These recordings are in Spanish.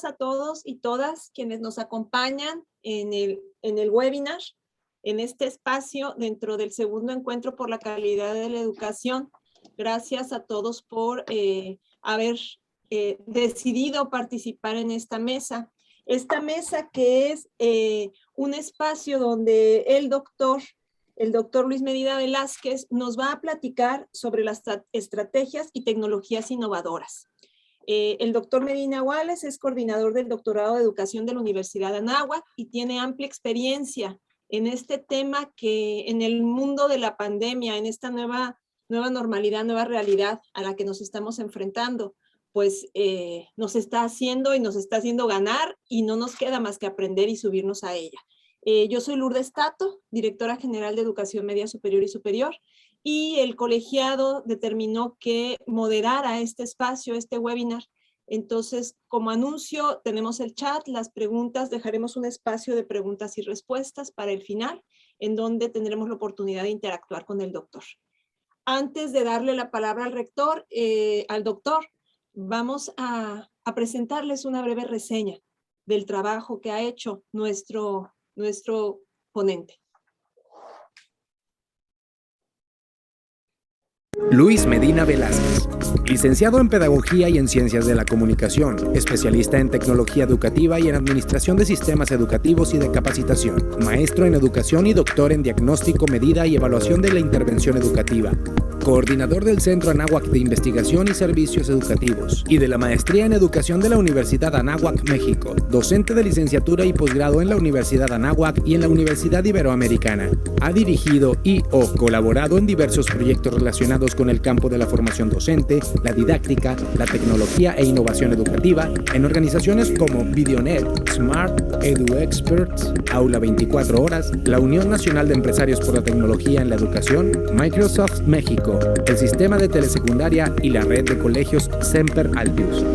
a todos y todas quienes nos acompañan en el webinar, en este espacio dentro del segundo encuentro por la calidad de la educación. Gracias a todos por haber decidido participar en esta mesa. Esta mesa que es un espacio donde el doctor Luis Medina Velázquez nos va a platicar sobre las estrategias y tecnologías innovadoras. El doctor Medina Wallace es coordinador del doctorado de educación de la Universidad de Anáhuac y tiene amplia experiencia en este tema que en el mundo de la pandemia, en esta nueva normalidad, nueva realidad a la que nos estamos enfrentando, pues nos está haciendo ganar y no nos queda más que aprender y subirnos a ella. Yo soy Lourdes Tato, directora general de Educación Media Superior y Superior, y el colegiado determinó que moderara este espacio, este webinar. Entonces, como anuncio, tenemos el chat, las preguntas, dejaremos un espacio de preguntas y respuestas para el final, en donde tendremos la oportunidad de interactuar con el doctor. Antes de darle la palabra al rector, al doctor, vamos a presentarles una breve reseña del trabajo que ha hecho nuestro ponente. Luis Medina Velázquez, licenciado en Pedagogía y en Ciencias de la Comunicación, especialista en Tecnología Educativa y en Administración de Sistemas Educativos y de Capacitación, maestro en Educación y doctor en Diagnóstico, Medida y Evaluación de la Intervención Educativa, coordinador del Centro Anáhuac de Investigación y Servicios Educativos y de la Maestría en Educación de la Universidad Anáhuac, México, docente de licenciatura y posgrado en la Universidad Anáhuac y en la Universidad Iberoamericana. Ha dirigido y/o colaborado en diversos proyectos relacionados con el campo de la formación docente, la didáctica, la tecnología e innovación educativa en organizaciones como Videonet, Smart, EduExperts, Aula 24 Horas, la Unión Nacional de Empresarios por la Tecnología en la Educación, Microsoft México, el Sistema de Telesecundaria y la Red de Colegios Semper Altius.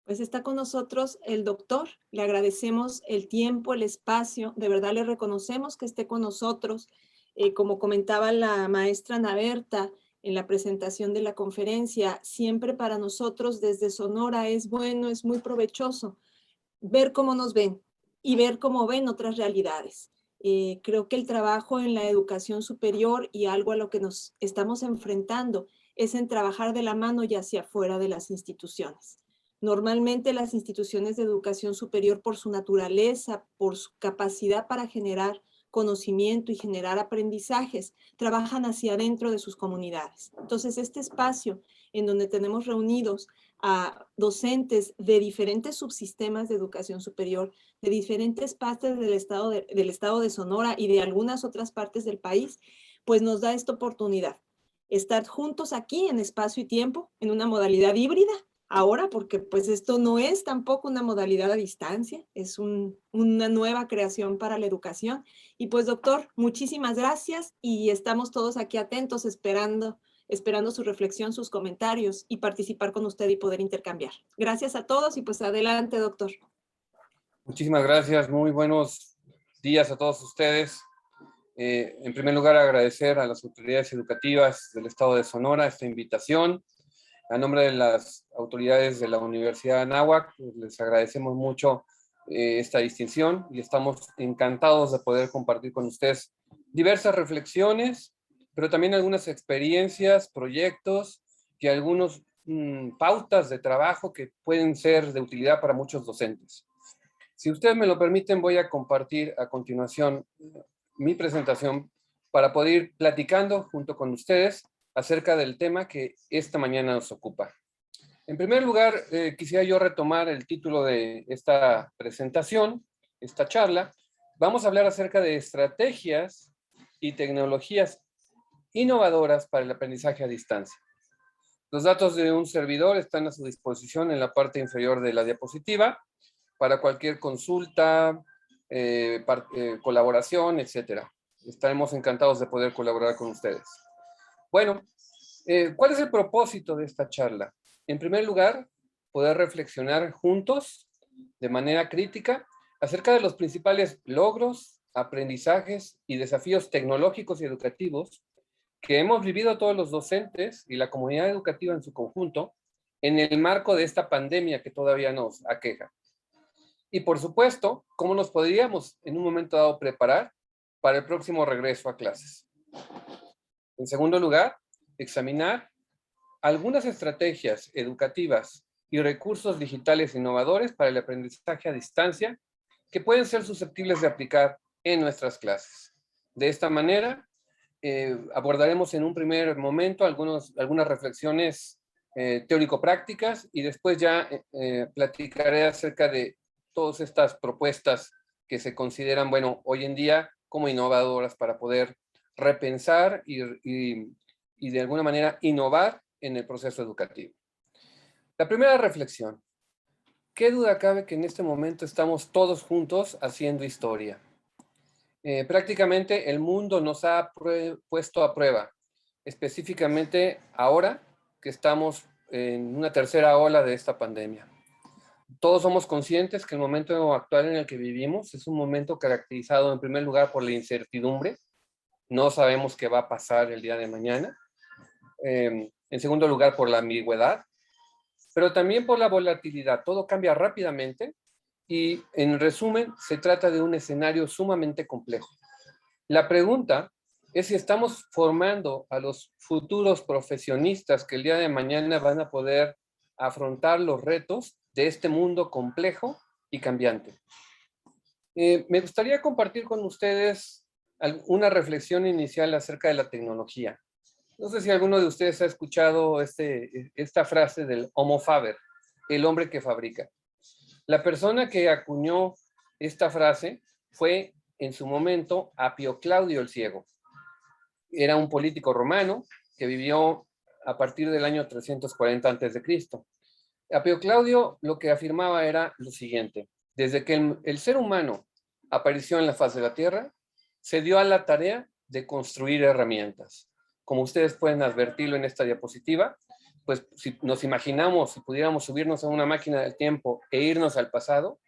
Pues está con nosotros el doctor, le agradecemos el tiempo, el espacio, de verdad le reconocemos que esté con nosotros. Como comentaba la maestra Ana Berta en la presentación de la conferencia, siempre para nosotros desde Sonora es bueno, es muy provechoso ver cómo nos ven y ver cómo ven otras realidades. Creo que el trabajo en la educación superior y algo a lo que nos estamos enfrentando es en trabajar de la mano y hacia afuera de las instituciones. Normalmente las instituciones de educación superior, por su naturaleza, por su capacidad para generar conocimiento y generar aprendizajes, trabajan hacia adentro de sus comunidades. Entonces, este espacio en donde tenemos reunidos a docentes de diferentes subsistemas de educación superior, de diferentes partes del estado de Sonora y de algunas otras partes del país, pues nos da esta oportunidad. Estar juntos aquí en espacio y tiempo, en una modalidad híbrida, ahora, porque pues esto no es tampoco una modalidad a distancia, es una nueva creación para la educación. Y pues doctor, muchísimas gracias y estamos todos aquí atentos esperando su reflexión, sus comentarios y participar con usted y poder intercambiar. Gracias a todos y pues adelante, doctor. Muchísimas gracias, muy buenos días a todos ustedes. En primer lugar, agradecer a las autoridades educativas del estado de Sonora esta invitación. A nombre de las autoridades de la Universidad de Anáhuac, les agradecemos mucho esta distinción y estamos encantados de poder compartir con ustedes diversas reflexiones, pero también algunas experiencias, proyectos y algunas pautas de trabajo que pueden ser de utilidad para muchos docentes. Si ustedes me lo permiten, voy a compartir a continuación mi presentación para poder ir platicando junto con ustedes acerca del tema que esta mañana nos ocupa. En primer lugar, quisiera yo retomar el título de esta presentación, esta charla. Vamos a hablar acerca de estrategias y tecnologías innovadoras para el aprendizaje a distancia. Los datos de un servidor están a su disposición en la parte inferior de la diapositiva para cualquier consulta, colaboración, etcétera. Estaremos encantados de poder colaborar con ustedes. Bueno, ¿cuál es el propósito de esta charla? En primer lugar, poder reflexionar juntos, de manera crítica, acerca de los principales logros, aprendizajes y desafíos tecnológicos y educativos que hemos vivido todos los docentes y la comunidad educativa en su conjunto en el marco de esta pandemia que todavía nos aqueja. Y por supuesto, cómo nos podríamos en un momento dado preparar para el próximo regreso a clases. En segundo lugar, examinar algunas estrategias educativas y recursos digitales innovadores para el aprendizaje a distancia que pueden ser susceptibles de aplicar en nuestras clases. De esta manera, abordaremos en un primer momento algunas reflexiones teórico-prácticas y después ya platicaré acerca de todas estas propuestas que se consideran, bueno, hoy en día como innovadoras para poder repensar y de alguna manera innovar en el proceso educativo. La primera reflexión. ¿Qué duda cabe que en este momento estamos todos juntos haciendo historia? Prácticamente el mundo nos ha puesto a prueba, específicamente ahora que estamos en una tercera ola de esta pandemia. Todos somos conscientes que el momento actual en el que vivimos es un momento caracterizado en primer lugar por la incertidumbre. No sabemos qué va a pasar el día de mañana. En segundo lugar, por la ambigüedad, pero también por la volatilidad. Todo cambia rápidamente y, en resumen, se trata de un escenario sumamente complejo. La pregunta es si estamos formando a los futuros profesionistas que el día de mañana van a poder afrontar los retos de este mundo complejo y cambiante. Me gustaría compartir con ustedes una reflexión inicial acerca de la tecnología. No sé si alguno de ustedes ha escuchado esta frase del Homo Faber, el hombre que fabrica. La persona que acuñó esta frase fue en su momento Apio Claudio el Ciego. Era un político romano que vivió a partir del año 340 a.C. Apio Claudio lo que afirmaba era lo siguiente: desde que el ser humano apareció en la faz de la Tierra, se dio a la tarea de construir herramientas. Como ustedes pueden advertirlo en esta diapositiva, pues si nos imaginamos, si pudiéramos subirnos a una máquina del tiempo e irnos al pasado,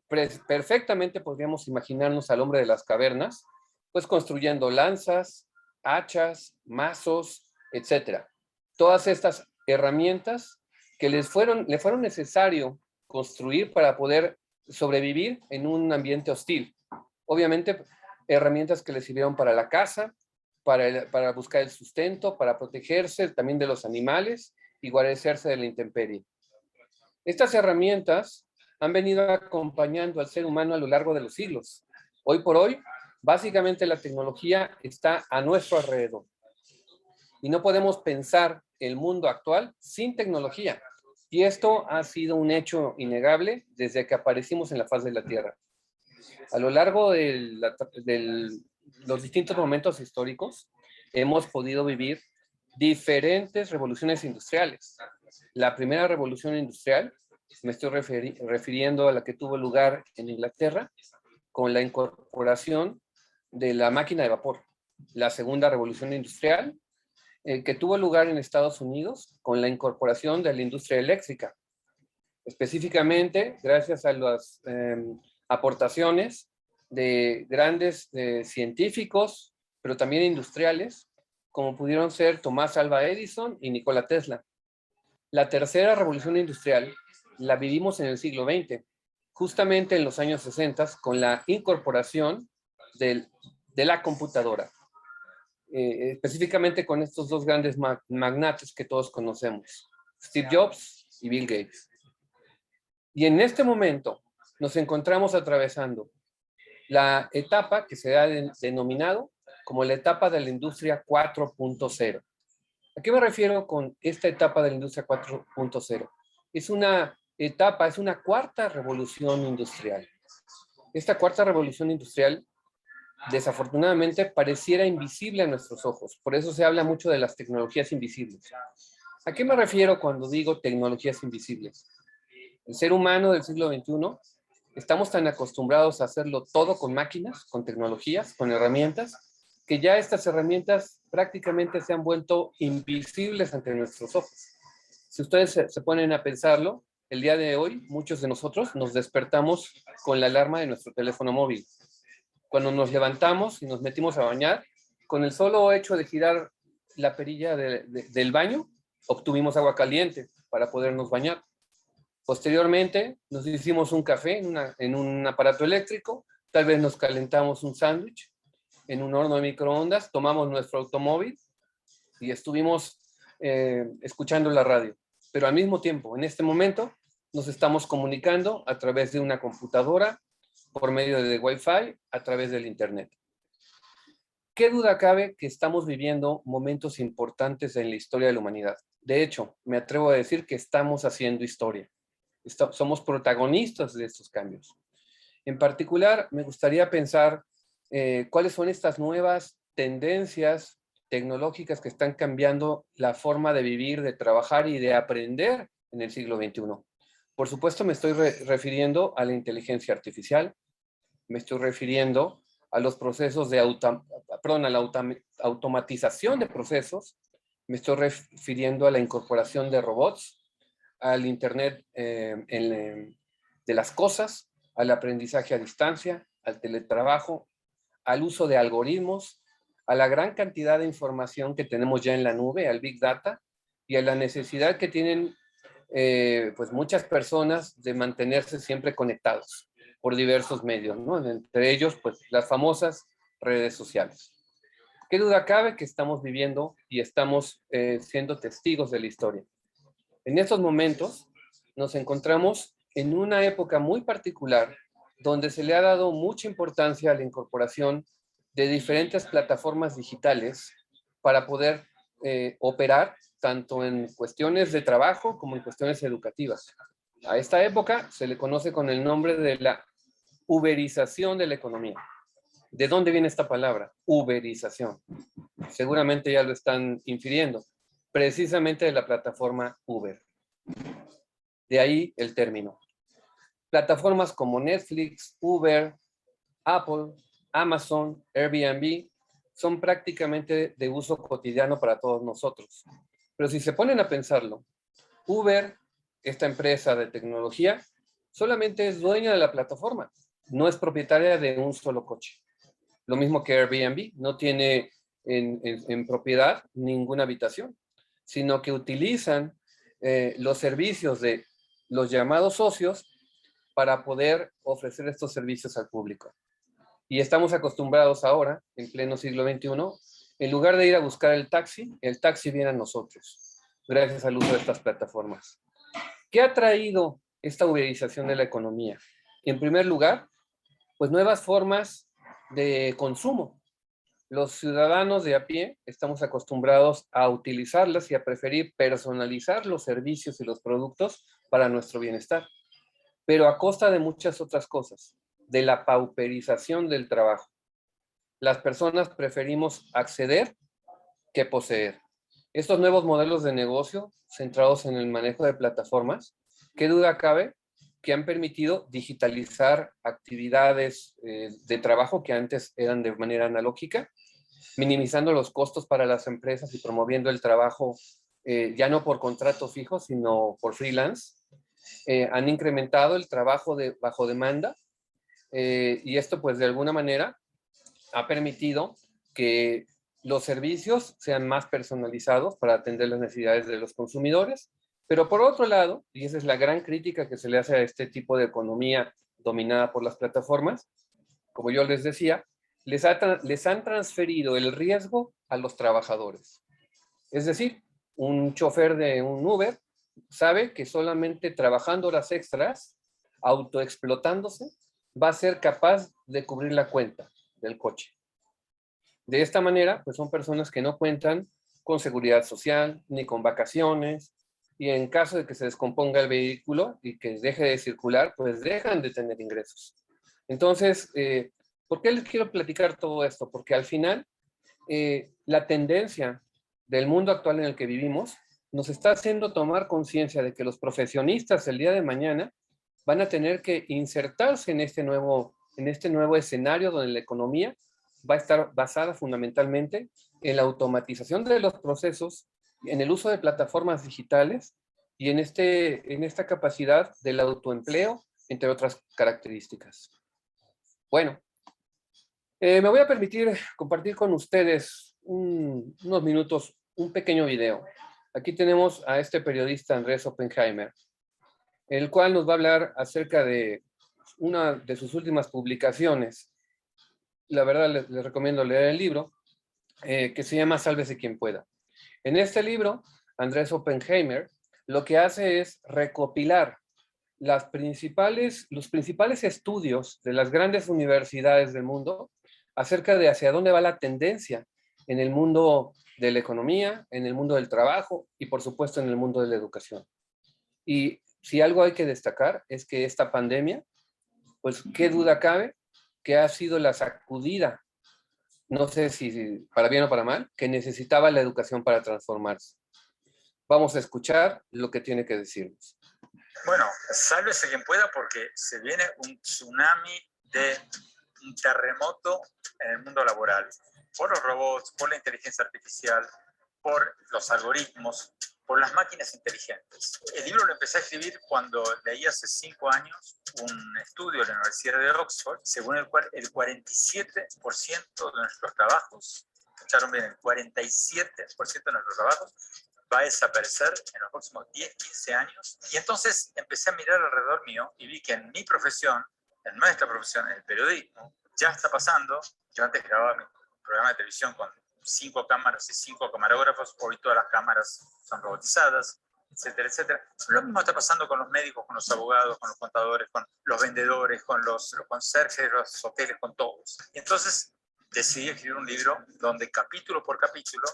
perfectamente podríamos imaginarnos al hombre de las cavernas, pues construyendo lanzas, hachas, mazos, etcétera. Todas estas herramientas que le fueron necesario construir para poder sobrevivir en un ambiente hostil. Obviamente, herramientas que les sirvieron para la caza, para buscar el sustento, para protegerse también de los animales y guarecerse de la intemperie. Estas herramientas han venido acompañando al ser humano a lo largo de los siglos. Hoy por hoy, básicamente la tecnología está a nuestro alrededor. Y no podemos pensar el mundo actual sin tecnología. Y esto ha sido un hecho innegable desde que aparecimos en la faz de la Tierra. A lo largo de los distintos momentos históricos, hemos podido vivir diferentes revoluciones industriales. La primera revolución industrial, me estoy refiriendo a la que tuvo lugar en Inglaterra, con la incorporación de la máquina de vapor. La segunda revolución industrial, que tuvo lugar en Estados Unidos, con la incorporación de la industria eléctrica. Específicamente, gracias a las aportaciones de grandes científicos, pero también industriales, como pudieron ser Tomás Alva Edison y Nikola Tesla. La tercera revolución industrial la vivimos en el siglo XX, justamente en los años 60, con la incorporación de la computadora, específicamente con estos dos grandes magnates que todos conocemos, Steve Jobs y Bill Gates. Y en este momento nos encontramos atravesando la etapa que se ha denominado como la etapa de la industria 4.0. ¿A qué me refiero con esta etapa de la industria 4.0? Es una etapa, es una cuarta revolución industrial. Esta cuarta revolución industrial, desafortunadamente, pareciera invisible a nuestros ojos. Por eso se habla mucho de las tecnologías invisibles. ¿A qué me refiero cuando digo tecnologías invisibles? El ser humano del siglo XXI, estamos tan acostumbrados a hacerlo todo con máquinas, con tecnologías, con herramientas, que ya estas herramientas prácticamente se han vuelto invisibles ante nuestros ojos. Si ustedes se ponen a pensarlo, el día de hoy muchos de nosotros nos despertamos con la alarma de nuestro teléfono móvil. Cuando nos levantamos y nos metimos a bañar, con el solo hecho de girar la perilla del baño, obtuvimos agua caliente para podernos bañar. Posteriormente nos hicimos un café en un aparato eléctrico, tal vez nos calentamos un sándwich en un horno de microondas, tomamos nuestro automóvil y estuvimos escuchando la radio. Pero al mismo tiempo, en este momento, nos estamos comunicando a través de una computadora, por medio de Wi-Fi, a través del Internet. ¿Qué duda cabe que estamos viviendo momentos importantes en la historia de la humanidad? De hecho, me atrevo a decir que estamos haciendo historia. Somos protagonistas de estos cambios. En particular, me gustaría pensar cuáles son estas nuevas tendencias tecnológicas que están cambiando la forma de vivir, de trabajar y de aprender en el siglo XXI. Por supuesto, me estoy refiriendo a la inteligencia artificial, me estoy refiriendo a los procesos de automatización de procesos, me estoy refiriendo a la incorporación de robots, al Internet de las cosas, al aprendizaje a distancia, al teletrabajo, al uso de algoritmos, a la gran cantidad de información que tenemos ya en la nube, al Big Data, y a la necesidad que tienen pues muchas personas de mantenerse siempre conectados por diversos medios, ¿no? Entre ellos, pues las famosas redes sociales. ¿Qué duda cabe que estamos viviendo y estamos siendo testigos de la historia? En estos momentos nos encontramos en una época muy particular donde se le ha dado mucha importancia a la incorporación de diferentes plataformas digitales para poder operar tanto en cuestiones de trabajo como en cuestiones educativas. A esta época se le conoce con el nombre de la uberización de la economía. ¿De dónde viene esta palabra? Uberización. Seguramente ya lo están infiriendo. Precisamente de la plataforma Uber. De ahí el término. Plataformas como Netflix, Uber, Apple, Amazon, Airbnb son prácticamente de uso cotidiano para todos nosotros. Pero si se ponen a pensarlo, Uber, esta empresa de tecnología, solamente es dueña de la plataforma, no es propietaria de un solo coche. Lo mismo que Airbnb, no tiene en propiedad ninguna habitación, sino que utilizan los servicios de los llamados socios para poder ofrecer estos servicios al público. Y estamos acostumbrados ahora, en pleno siglo XXI, en lugar de ir a buscar el taxi viene a nosotros, gracias al uso de estas plataformas. ¿Qué ha traído esta uberización de la economía? En primer lugar, pues nuevas formas de consumo. Los ciudadanos de a pie estamos acostumbrados a utilizarlas y a preferir personalizar los servicios y los productos para nuestro bienestar, pero a costa de muchas otras cosas, de la pauperización del trabajo. Las personas preferimos acceder que poseer. Estos nuevos modelos de negocio centrados en el manejo de plataformas, ¿qué duda cabe? Que han permitido digitalizar actividades de trabajo que antes eran de manera analógica, minimizando los costos para las empresas y promoviendo el trabajo ya no por contrato fijo, sino por freelance. Han incrementado el trabajo bajo demanda y esto pues de alguna manera ha permitido que los servicios sean más personalizados para atender las necesidades de los consumidores. Pero por otro lado, y esa es la gran crítica que se le hace a este tipo de economía dominada por las plataformas, como yo les decía, les han transferido el riesgo a los trabajadores. Es decir, un chofer de un Uber sabe que solamente trabajando horas extras, autoexplotándose, va a ser capaz de cubrir la cuenta del coche. De esta manera, pues son personas que no cuentan con seguridad social, ni con vacaciones, y en caso de que se descomponga el vehículo y que deje de circular, pues dejan de tener ingresos. Entonces, ¿por qué les quiero platicar todo esto? Porque al final, la tendencia del mundo actual en el que vivimos nos está haciendo tomar conciencia de que los profesionistas el día de mañana van a tener que insertarse en este nuevo escenario donde la economía va a estar basada fundamentalmente en la automatización de los procesos, en el uso de plataformas digitales y en esta capacidad del autoempleo, entre otras características. Bueno, me voy a permitir compartir con ustedes unos minutos un pequeño video. Aquí tenemos a este periodista Andrés Oppenheimer, el cual nos va a hablar acerca de una de sus últimas publicaciones. La verdad, les recomiendo leer el libro, que se llama Sálvese quien pueda. En este libro, Andrés Oppenheimer lo que hace es recopilar los principales estudios de las grandes universidades del mundo acerca de hacia dónde va la tendencia en el mundo de la economía, en el mundo del trabajo y, por supuesto, en el mundo de la educación. Y si algo hay que destacar es que esta pandemia, pues qué duda cabe que ha sido la sacudida, no sé si para bien o para mal, que necesitaba la educación para transformarse. Vamos a escuchar lo que tiene que decirnos. Bueno, sálvese quien pueda porque se viene un tsunami de un terremoto en el mundo laboral, por los robots, por la inteligencia artificial, por los algoritmos, por las máquinas inteligentes. El libro lo empecé a escribir cuando leí hace 5 años un estudio de la Universidad de Oxford, según el cual el 47% de nuestros trabajos, escucharon bien, el 47% de nuestros trabajos va a desaparecer en los próximos 10, 15 años. Y entonces empecé a mirar alrededor mío y vi que en mi profesión, en nuestra profesión, en el periodismo, ya está pasando. Yo antes grababa mi programa de televisión con 5 cámaras y 5 camarógrafos, hoy todas las cámaras son robotizadas, etcétera, etcétera. Lo mismo está pasando con los médicos, con los abogados, con los contadores, con los vendedores, con los conserjes, los hoteles, con todos. Y entonces decidí escribir un libro donde capítulo por capítulo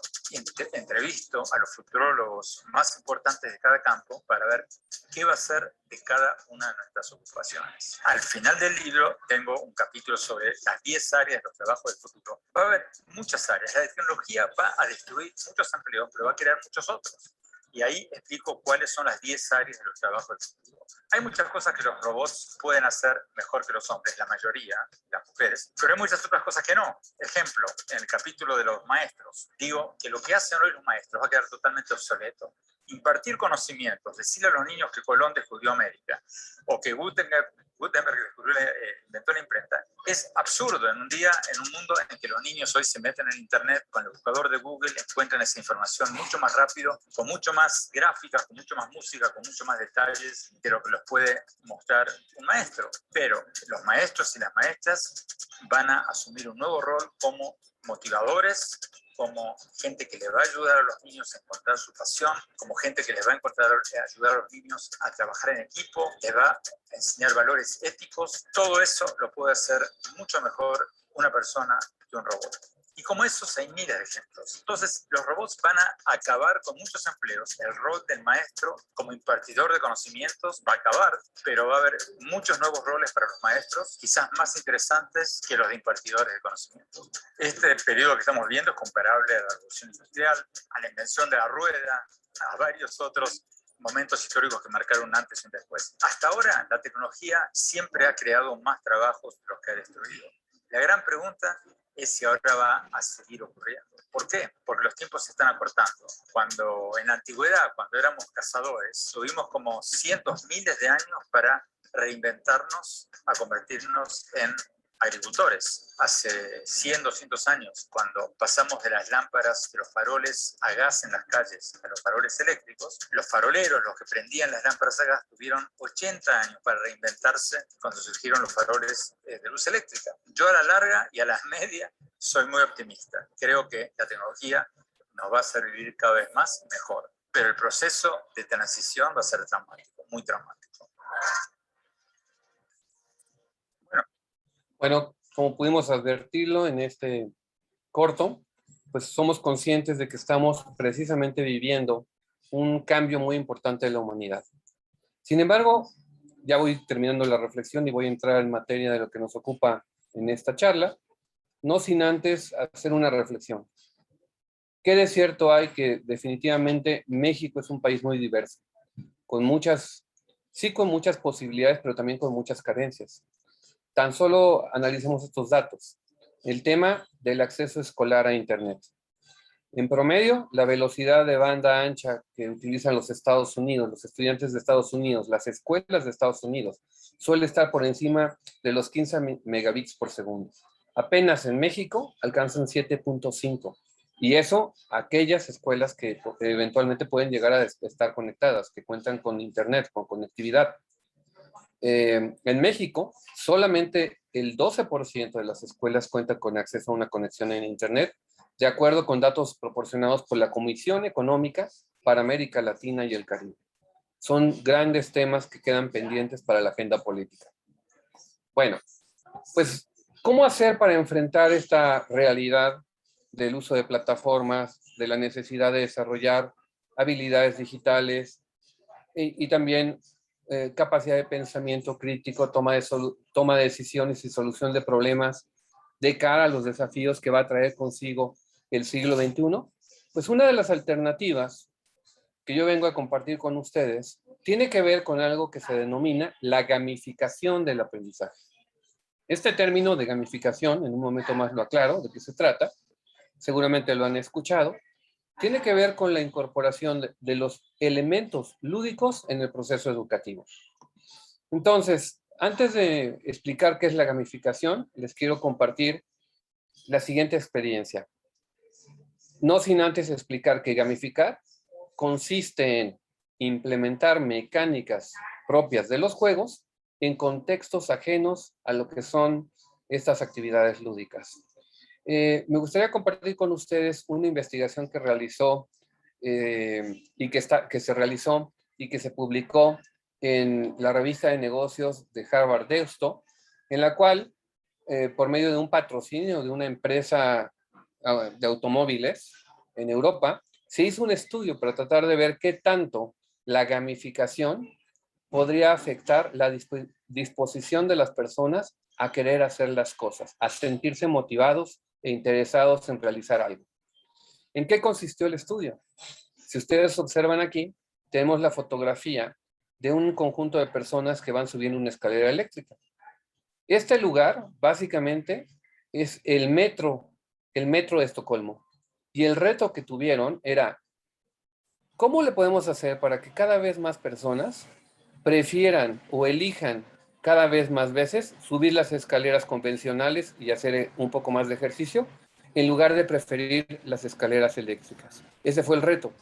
entrevisto a los futurólogos más importantes de cada campo para ver qué va a ser de cada una de nuestras ocupaciones. Al final del libro tengo un capítulo sobre las 10 áreas de los trabajos del futuro. Va a haber muchas áreas. La tecnología va a destruir muchos empleos, pero va a crear muchos otros. Y ahí explico cuáles son las 10 áreas de los trabajos del futuro. Hay muchas cosas que los robots pueden hacer mejor que los hombres, la mayoría, las mujeres, pero hay muchas otras cosas que no. Ejemplo, en el capítulo de los maestros, digo que lo que hacen hoy los maestros va a quedar totalmente obsoleto. Impartir conocimientos, decirle a los niños que Colón descubrió América o que Gutenberg inventó la imprenta, es absurdo en un mundo en el que los niños hoy se meten en internet con el buscador de Google, encuentran esa información mucho más rápido, con mucho más gráficas, con mucho más música, con mucho más detalles de lo que los puede mostrar un maestro. Pero los maestros y las maestras van a asumir un nuevo rol como motivadores, como gente que le va a ayudar a los niños a encontrar su pasión, como gente que les va a ayudar a los niños a trabajar en equipo, les va a enseñar valores éticos. Todo eso lo puede hacer mucho mejor una persona que un robot. Y como esos hay miles de ejemplos. Entonces, los robots van a acabar con muchos empleos. El rol del maestro como impartidor de conocimientos va a acabar, pero va a haber muchos nuevos roles para los maestros, quizás más interesantes que los de impartidores de conocimientos. Este periodo que estamos viendo es comparable a la revolución industrial, a la invención de la rueda, a varios otros momentos históricos que marcaron un antes y un después. Hasta ahora, la tecnología siempre ha creado más trabajos de los que ha destruido. La gran pregunta es si ahora va a seguir ocurriendo. ¿Por qué? Porque los tiempos se están acortando. Cuando en la antigüedad, cuando éramos cazadores, tuvimos como cientos, miles de años para reinventarnos, a convertirnos en agricultores. Hace 100, 200 años, cuando pasamos de las lámparas, de los faroles a gas en las calles, a los faroles eléctricos, los faroleros, los que prendían las lámparas a gas, tuvieron 80 años para reinventarse cuando surgieron los faroles de luz eléctrica. Yo a la larga y a la media soy muy optimista. Creo que la tecnología nos va a hacer vivir cada vez más mejor, pero el proceso de transición va a ser traumático, muy traumático. Bueno, como pudimos advertirlo en este corto, pues somos conscientes de que estamos precisamente viviendo un cambio muy importante de la humanidad. Sin embargo, ya voy terminando la reflexión y voy a entrar en materia de lo que nos ocupa en esta charla, no sin antes hacer una reflexión. ¿Qué de cierto hay? Que definitivamente México es un país muy diverso, con muchas posibilidades, pero también con muchas carencias. Tan solo analicemos estos datos. El tema del acceso escolar a Internet. En promedio, la velocidad de banda ancha que utilizan los Estados Unidos, los estudiantes de Estados Unidos, las escuelas de Estados Unidos, suele estar por encima de los 15 megabits por segundo. Apenas en México alcanzan 7.5. Y eso, aquellas escuelas que eventualmente pueden llegar a estar conectadas, que cuentan con internet, con conectividad. En México, solamente el 12% de las escuelas cuentan con acceso a una conexión en internet, de acuerdo con datos proporcionados por la Comisión Económica para América Latina y el Caribe. Son grandes temas que quedan pendientes para la agenda política. Bueno, pues, ¿cómo hacer para enfrentar esta realidad del uso de plataformas, de la necesidad de desarrollar habilidades digitales y también capacidad de pensamiento crítico, toma de decisiones y solución de problemas de cara a los desafíos que va a traer consigo el siglo XXI? Pues una de las alternativas que yo vengo a compartir con ustedes tiene que ver con algo que se denomina la gamificación del aprendizaje. Este término de gamificación, en un momento más lo aclaro de qué se trata, seguramente lo han escuchado, tiene que ver con la incorporación de los elementos lúdicos en el proceso educativo. Entonces, antes de explicar qué es la gamificación, les quiero compartir la siguiente experiencia. No sin antes explicar que gamificar consiste en implementar mecánicas propias de los juegos en contextos ajenos a lo que son estas actividades lúdicas. Me gustaría compartir con ustedes una investigación que realizó y que se realizó y que se publicó en la revista de negocios de Harvard Deusto, en la cual, por medio de un patrocinio de una empresa de automóviles en Europa, se hizo un estudio para tratar de ver qué tanto la gamificación podría afectar la disposición de las personas a querer hacer las cosas, a sentirse motivados e interesados en realizar algo. ¿En qué consistió el estudio? Si ustedes observan aquí, tenemos la fotografía de un conjunto de personas que van subiendo una escalera eléctrica. Este lugar, básicamente, es el metro de Estocolmo. Y el reto que tuvieron era, ¿cómo le podemos hacer para que cada vez más personas prefieran o elijan cada vez más veces subir las escaleras convencionales y hacer un poco más de ejercicio, en lugar de preferir las escaleras eléctricas? Ese fue el reto.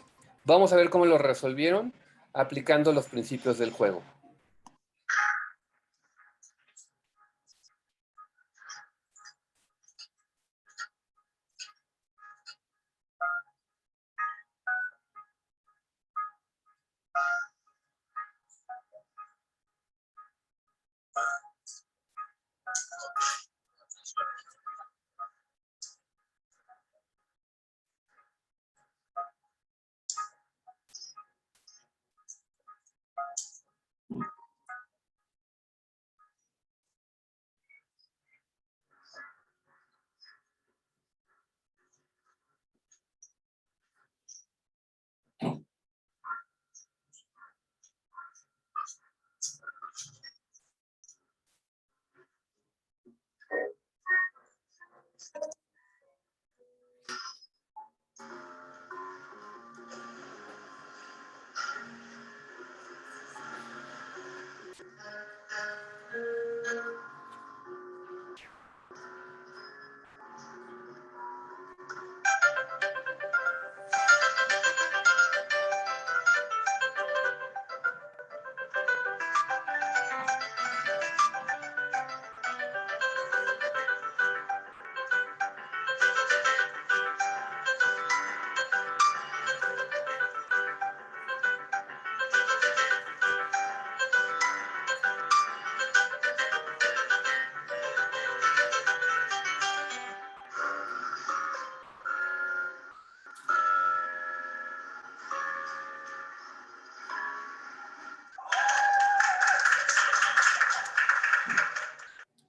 Vamos a ver cómo lo resolvieron aplicando los principios del juego.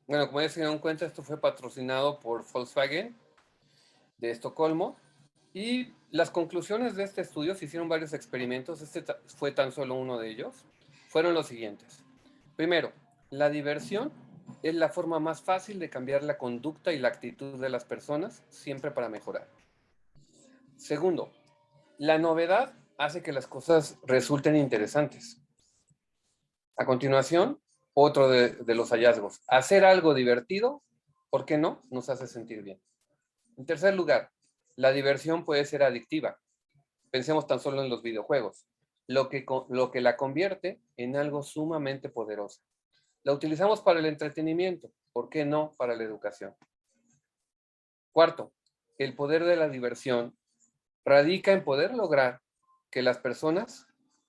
Bueno, como ya se dieron cuenta, esto fue patrocinado por Volkswagen de Estocolmo. Y las conclusiones de este estudio, se hicieron varios experimentos, este fue tan solo uno de ellos, fueron los siguientes. Primero, la diversión es la forma más fácil de cambiar la conducta y la actitud de las personas, siempre para mejorar. Segundo, la novedad hace que las cosas resulten interesantes. A continuación, otro de los hallazgos, hacer algo divertido, ¿por qué no? Nos hace sentir bien. En tercer lugar, La diversión puede ser adictiva. Pensemos tan solo en los videojuegos, lo que la convierte en algo sumamente poderoso. La utilizamos para el entretenimiento, ¿por qué no para la educación? Cuarto, el poder de la diversión radica en poder lograr que las personas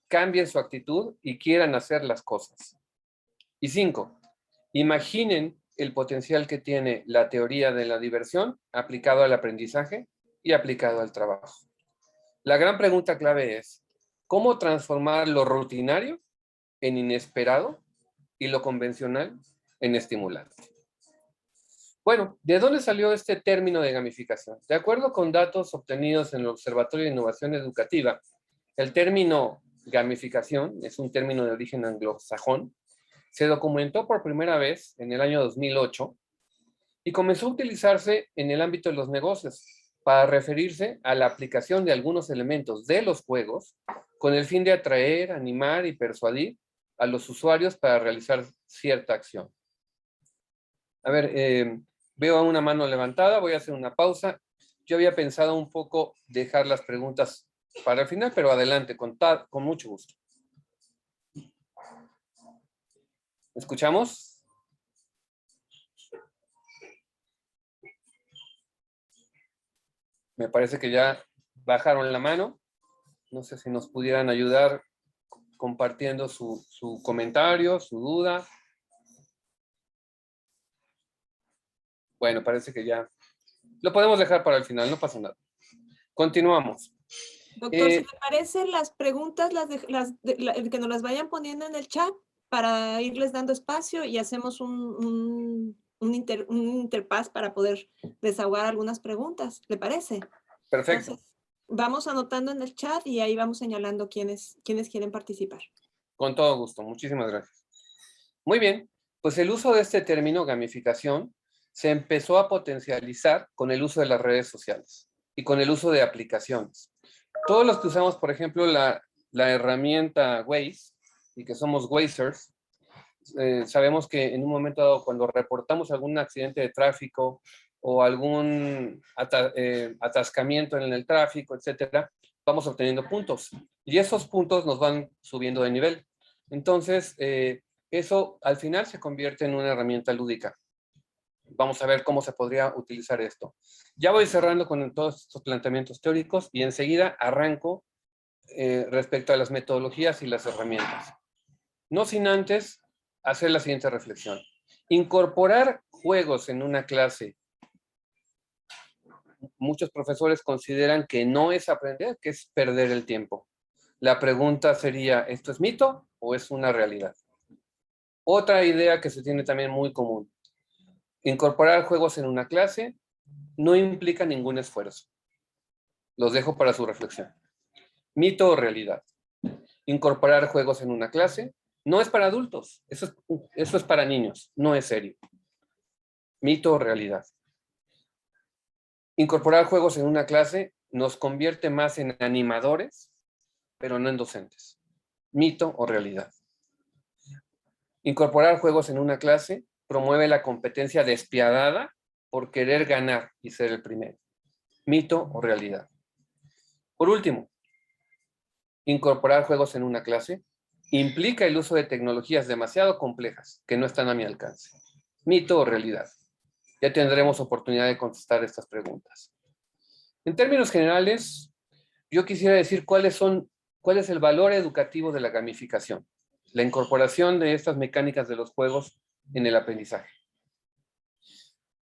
cambien su actitud y quieran hacer las cosas. Y 5, imaginen el potencial que tiene la teoría de la diversión aplicado al aprendizaje y aplicado al trabajo. La gran pregunta clave es, ¿cómo transformar lo rutinario en inesperado y lo convencional en estimulante? Bueno, ¿de dónde salió este término de gamificación? De acuerdo con datos obtenidos en el Observatorio de Innovación Educativa, el término gamificación es un término de origen anglosajón. Se documentó por primera vez en el año 2008 y comenzó a utilizarse en el ámbito de los negocios para referirse a la aplicación de algunos elementos de los juegos con el fin de atraer, animar y persuadir a los usuarios para realizar cierta acción. A ver, veo una mano levantada, voy a hacer una pausa. Yo había pensado un poco dejar las preguntas para el final, pero adelante, con mucho gusto. ¿Escuchamos? Me parece que ya bajaron la mano. No sé si nos pudieran ayudar compartiendo su comentario, su duda. Bueno, parece que ya lo podemos dejar para el final, no pasa nada. Continuamos. Doctor, si le parece, las preguntas que nos las vayan poniendo en el chat para irles dando espacio y hacemos un interpaz para poder desahogar algunas preguntas. ¿Le parece? Perfecto. Entonces, vamos anotando en el chat y ahí vamos señalando quiénes quieren participar. Con todo gusto. Muchísimas gracias. Muy bien. Pues el uso de este término, gamificación, se empezó a potencializar con el uso de las redes sociales y con el uso de aplicaciones. Todos los que usamos, por ejemplo, la herramienta Waze y que somos Wazers, sabemos que en un momento dado, cuando reportamos algún accidente de tráfico o algún atascamiento en el tráfico, etcétera, vamos obteniendo puntos. Y esos puntos nos van subiendo de nivel. Entonces, eso al final se convierte en una herramienta lúdica. Vamos a ver cómo se podría utilizar esto. Ya voy cerrando con todos estos planteamientos teóricos y enseguida arranco respecto a las metodologías y las herramientas. No sin antes hacer la siguiente reflexión. Incorporar juegos en una clase. Muchos profesores consideran que no es aprender, que es perder el tiempo. La pregunta sería, ¿esto es mito o es una realidad? Otra idea que se tiene también muy común. Incorporar juegos en una clase no implica ningún esfuerzo. Los dejo para su reflexión. ¿Mito o realidad? Incorporar juegos en una clase no es para adultos. Eso es para niños. No es serio. ¿Mito o realidad? Incorporar juegos en una clase nos convierte más en animadores, pero no en docentes. ¿Mito o realidad? Incorporar juegos en una clase promueve la competencia despiadada por querer ganar y ser el primero. ¿Mito o realidad? Por último, incorporar juegos en una clase implica el uso de tecnologías demasiado complejas que no están a mi alcance. ¿Mito o realidad? Ya tendremos oportunidad de contestar estas preguntas. En términos generales, yo quisiera decir cuál es el valor educativo de la gamificación, la incorporación de estas mecánicas de los juegos en el aprendizaje.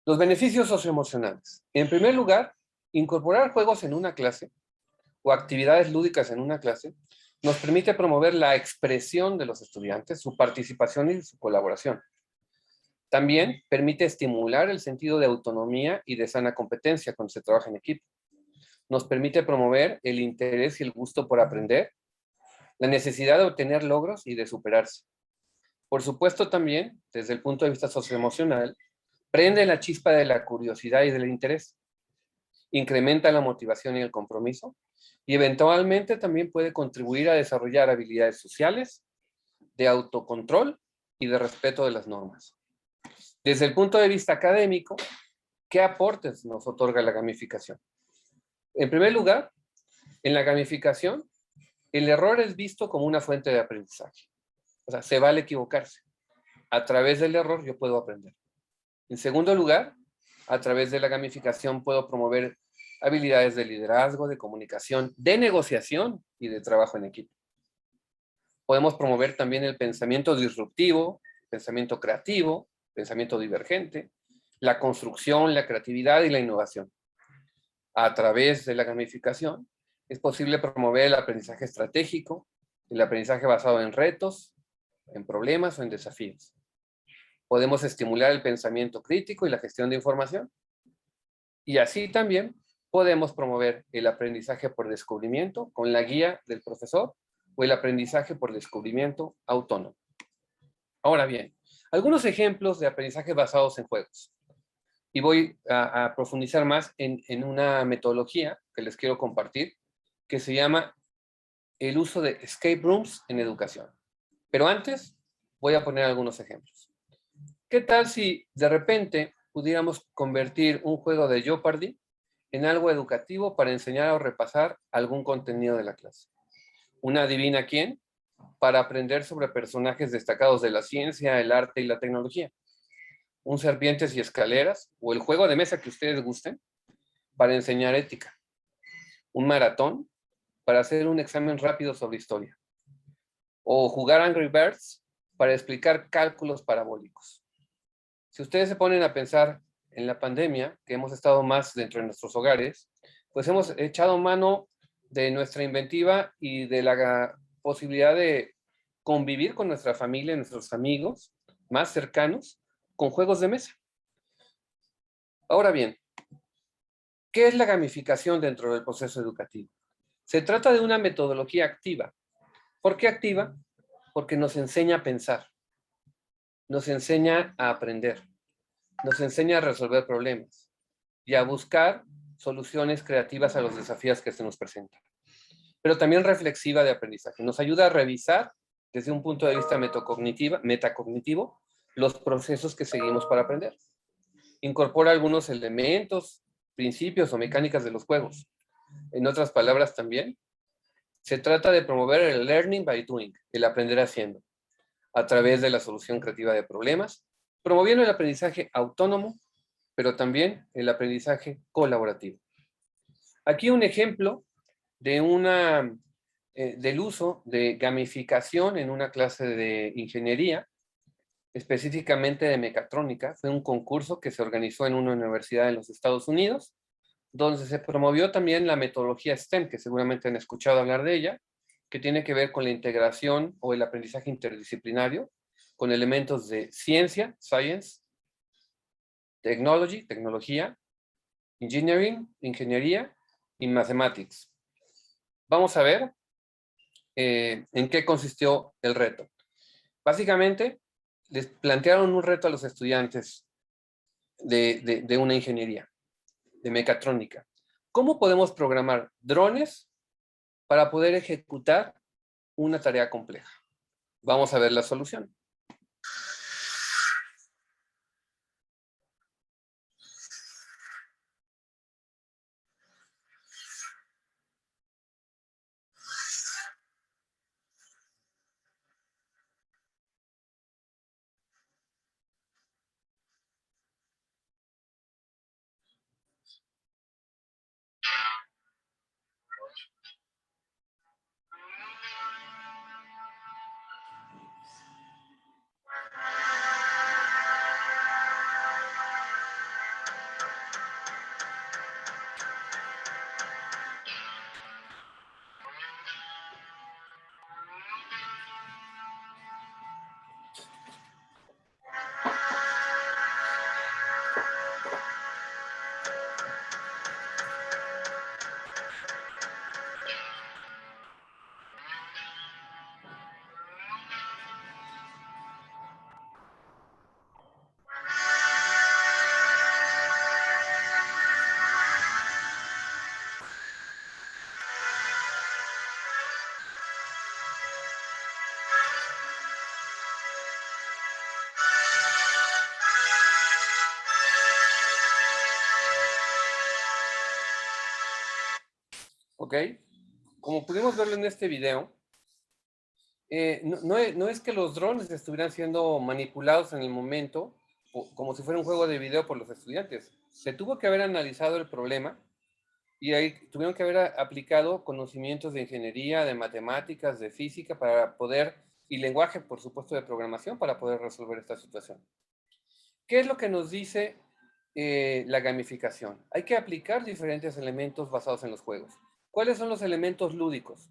Los beneficios socioemocionales. En primer lugar, incorporar juegos en una clase o actividades lúdicas en una clase nos permite promover la expresión de los estudiantes, su participación y su colaboración. También permite estimular el sentido de autonomía y de sana competencia cuando se trabaja en equipo. Nos permite promover el interés y el gusto por aprender, la necesidad de obtener logros y de superarse. Por supuesto también, desde el punto de vista socioemocional, prende la chispa de la curiosidad y del interés, incrementa la motivación y el compromiso, y eventualmente también puede contribuir a desarrollar habilidades sociales, de autocontrol y de respeto de las normas. Desde el punto de vista académico, ¿qué aportes nos otorga la gamificación? En primer lugar, en la gamificación, el error es visto como una fuente de aprendizaje. O sea, se vale equivocarse. A través del error yo puedo aprender. En segundo lugar, a través de la gamificación puedo promover habilidades de liderazgo, de comunicación, de negociación y de trabajo en equipo. Podemos promover también el pensamiento disruptivo, pensamiento creativo, pensamiento divergente, la construcción, la creatividad y la innovación. A través de la gamificación es posible promover el aprendizaje estratégico, el aprendizaje basado en retos, en problemas o en desafíos. Podemos estimular el pensamiento crítico y la gestión de información. Y así también podemos promover el aprendizaje por descubrimiento con la guía del profesor o el aprendizaje por descubrimiento autónomo. Ahora bien, algunos ejemplos de aprendizaje basados en juegos. Y voy a profundizar más en una metodología que les quiero compartir, que se llama el uso de escape rooms en educación. Pero antes, voy a poner algunos ejemplos. ¿Qué tal si de repente pudiéramos convertir un juego de Jeopardy en algo educativo para enseñar o repasar algún contenido de la clase? Una adivina quién, para aprender sobre personajes destacados de la ciencia, el arte y la tecnología. Un serpientes y escaleras, o el juego de mesa que ustedes gusten, para enseñar ética. Un maratón, para hacer un examen rápido sobre historia. O jugar Angry Birds, para explicar cálculos parabólicos. Si ustedes se ponen a pensar en la pandemia, que hemos estado más dentro de nuestros hogares, pues hemos echado mano de nuestra inventiva y de la posibilidad de convivir con nuestra familia, nuestros amigos más cercanos, con juegos de mesa. Ahora bien, ¿qué es la gamificación dentro del proceso educativo? Se trata de una metodología activa. ¿Por qué activa? Porque nos enseña a pensar, nos enseña a aprender, nos enseña a resolver problemas y a buscar soluciones creativas a los desafíos que se nos presentan. Pero también reflexiva de aprendizaje. Nos ayuda a revisar desde un punto de vista metacognitivo los procesos que seguimos para aprender. Incorpora algunos elementos, principios o mecánicas de los juegos. En otras palabras también, se trata de promover el learning by doing, el aprender haciendo, a través de la solución creativa de problemas, promoviendo el aprendizaje autónomo, pero también el aprendizaje colaborativo. Aquí un ejemplo de del uso de gamificación en una clase de ingeniería, específicamente de mecatrónica. Fue un concurso que se organizó en una universidad en los Estados Unidos, donde se promovió también la metodología STEM, que seguramente han escuchado hablar de ella, que tiene que ver con la integración o el aprendizaje interdisciplinario, con elementos de ciencia, science, technology, tecnología, engineering, ingeniería y mathematics. Vamos a ver en qué consistió el reto. Básicamente, les plantearon un reto a los estudiantes de una ingeniería, de mecatrónica. ¿Cómo podemos programar drones para poder ejecutar una tarea compleja? Vamos a ver la solución. ¿ok? Como pudimos verlo en este video, no es que los drones estuvieran siendo manipulados en el momento como si fuera un juego de video por los estudiantes. Se tuvo que haber analizado el problema y ahí tuvieron que haber aplicado conocimientos de ingeniería, de matemáticas, de física para poder, y lenguaje, por supuesto, de programación para poder resolver esta situación. ¿Qué es lo que nos dice la gamificación? Hay que aplicar diferentes elementos basados en los juegos. ¿Cuáles son los elementos lúdicos?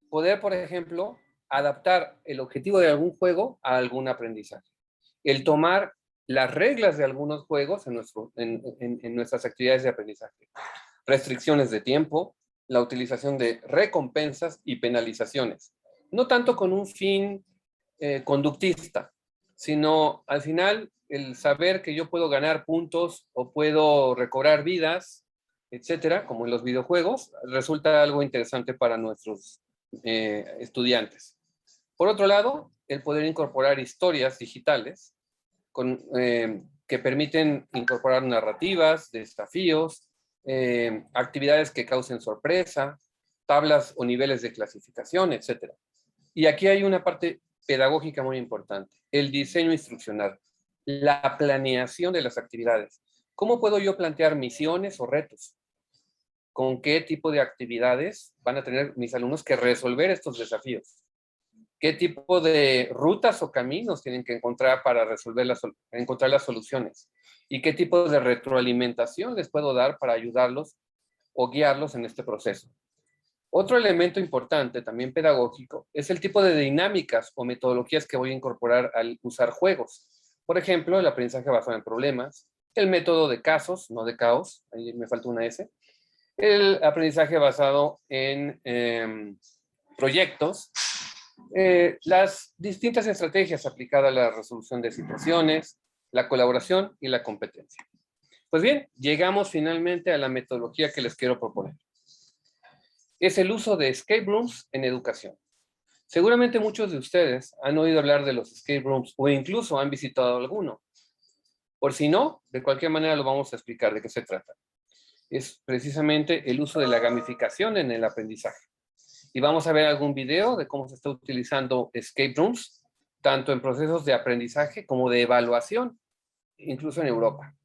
Poder, por ejemplo, adaptar el objetivo de algún juego a algún aprendizaje. El tomar las reglas de algunos juegos en nuestras actividades de aprendizaje. Restricciones de tiempo, la utilización de recompensas y penalizaciones. No tanto con un fin conductista, sino al final el saber que yo puedo ganar puntos o puedo recobrar vidas, etcétera, como en los videojuegos, resulta algo interesante para nuestros estudiantes. Por otro lado, el poder incorporar historias digitales que permiten incorporar narrativas, desafíos, actividades que causen sorpresa, tablas o niveles de clasificación, etcétera. Y aquí hay una parte pedagógica muy importante, el diseño instruccional, la planeación de las actividades. ¿Cómo puedo yo plantear misiones o retos? ¿Con qué tipo de actividades van a tener mis alumnos que resolver estos desafíos? ¿Qué tipo de rutas o caminos tienen que encontrar para encontrar las soluciones? ¿Y qué tipo de retroalimentación les puedo dar para ayudarlos o guiarlos en este proceso? Otro elemento importante, también pedagógico, es el tipo de dinámicas o metodologías que voy a incorporar al usar juegos. Por ejemplo, el aprendizaje basado en problemas, el método de casos, no de caos, ahí me falta una S, el aprendizaje basado en proyectos, las distintas estrategias aplicadas a la resolución de situaciones, la colaboración y la competencia. Pues bien, llegamos finalmente a la metodología que les quiero proponer. Es el uso de escape rooms en educación. Seguramente muchos de ustedes han oído hablar de los escape rooms o incluso han visitado alguno. Por si no, de cualquier manera lo vamos a explicar de qué se trata. Es precisamente el uso de la gamificación en el aprendizaje. Y vamos a ver algún video de cómo se está utilizando escape rooms, tanto en procesos de aprendizaje como de evaluación, incluso en Europa.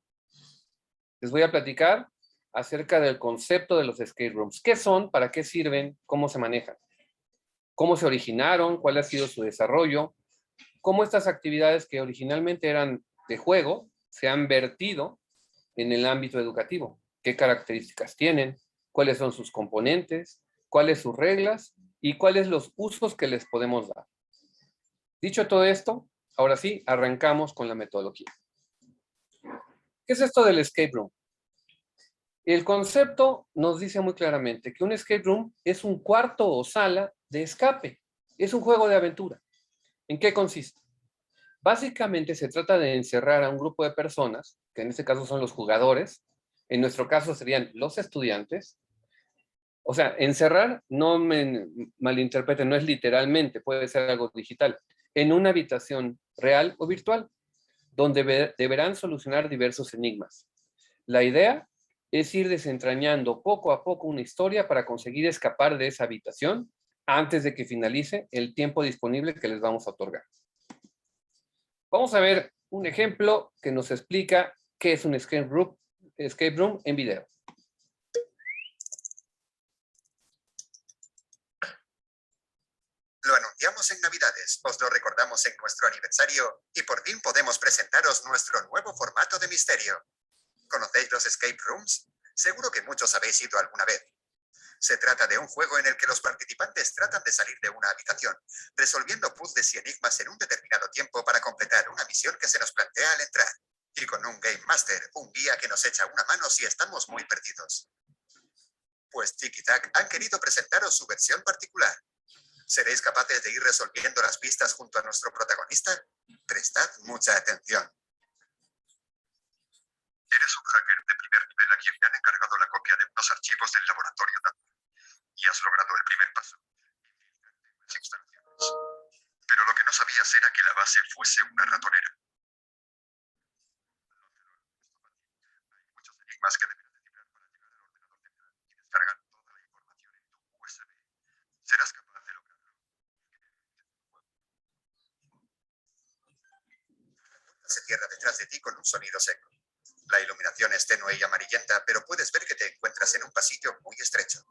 Les voy a platicar acerca del concepto de los escape rooms. ¿Qué son? ¿Para qué sirven? ¿Cómo se manejan? ¿Cómo se originaron? ¿Cuál ha sido su desarrollo? ¿Cómo estas actividades que originalmente eran de juego se han vertido en el ámbito educativo? ¿Qué características tienen? ¿Cuáles son sus componentes? ¿Cuáles sus reglas? ¿Y cuáles los usos que les podemos dar? Dicho todo esto, ahora sí, arrancamos con la metodología. ¿Qué es esto del escape room? El concepto nos dice muy claramente que un escape room es un cuarto o sala de escape. Es un juego de aventura. ¿En qué consiste? Básicamente se trata de encerrar a un grupo de personas, que en este caso son los jugadores, en nuestro caso serían los estudiantes. O sea, encerrar, no me malinterpreten, no es literalmente, puede ser algo digital, en una habitación real o virtual, donde deberán solucionar diversos enigmas. La idea es ir desentrañando poco a poco una historia para conseguir escapar de esa habitación antes de que finalice el tiempo disponible que les vamos a otorgar. Vamos a ver un ejemplo que nos explica qué es un escape room en video. Lo anunciamos en Navidades, os lo recordamos en nuestro aniversario y por fin podemos presentaros nuestro nuevo formato de misterio. ¿Conocéis los escape rooms? Seguro que muchos habéis ido alguna vez. Se trata de un juego en el que los participantes tratan de salir de una habitación, resolviendo puzzles y enigmas en un determinado tiempo para completar una misión que se nos plantea al entrar. Y con un Game Master, un guía que nos echa una mano si estamos muy perdidos. Pues Tiki Tac han querido presentaros su versión particular. ¿Seréis capaces de ir resolviendo las pistas junto a nuestro protagonista? Prestad mucha atención. Eres un hacker de primer nivel a quien le han encargado la copia de unos archivos del laboratorio y has logrado el primer paso. Pero lo que no sabías era que la base fuese una ratonera. Hay muchos enigmas que deberás descifrar para llegar al ordenador central y descargar toda la información en tu se cierra detrás de ti con un sonido seco. La iluminación es tenue y amarillenta, pero puedes ver que te encuentras en un pasillo muy estrecho.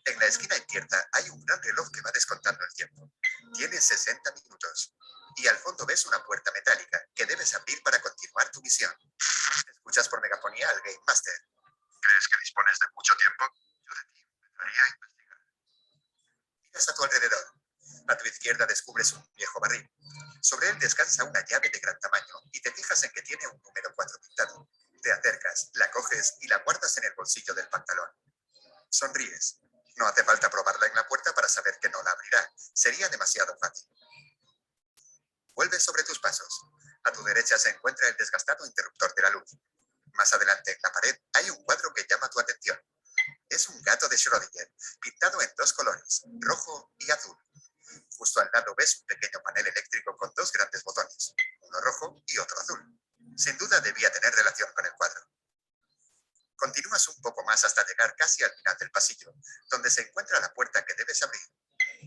En la esquina izquierda hay un gran reloj que va descontando el tiempo. Tienes 60 minutos. Y al fondo ves una puerta metálica que debes abrir para continuar tu misión. Escuchas por megafonía al Game Master. ¿Crees que dispones de mucho tiempo? Yo de ti empezaría a investigar. Miras a tu alrededor. A tu izquierda descubres un viejo barril. Sobre él descansa una llave de gran tamaño y te fijas en que tiene un número 4 pintado. Te acercas, la coges y la guardas en el bolsillo del pantalón. Sonríes. No hace falta probarla en la puerta para saber que no la abrirá. Sería demasiado fácil. Vuelves sobre tus pasos. A tu derecha se encuentra el desgastado interruptor de la luz. Más adelante en la pared hay un cuadro que llama tu atención. Es un gato de Schrödinger, pintado en 2 colores, rojo y azul. Justo al lado ves un pequeño panel eléctrico con 2 grandes botones, uno rojo y otro azul. Sin duda debía tener relación con el cuadro. Continúas un poco más hasta llegar casi al final del pasillo, donde se encuentra la puerta que debes abrir.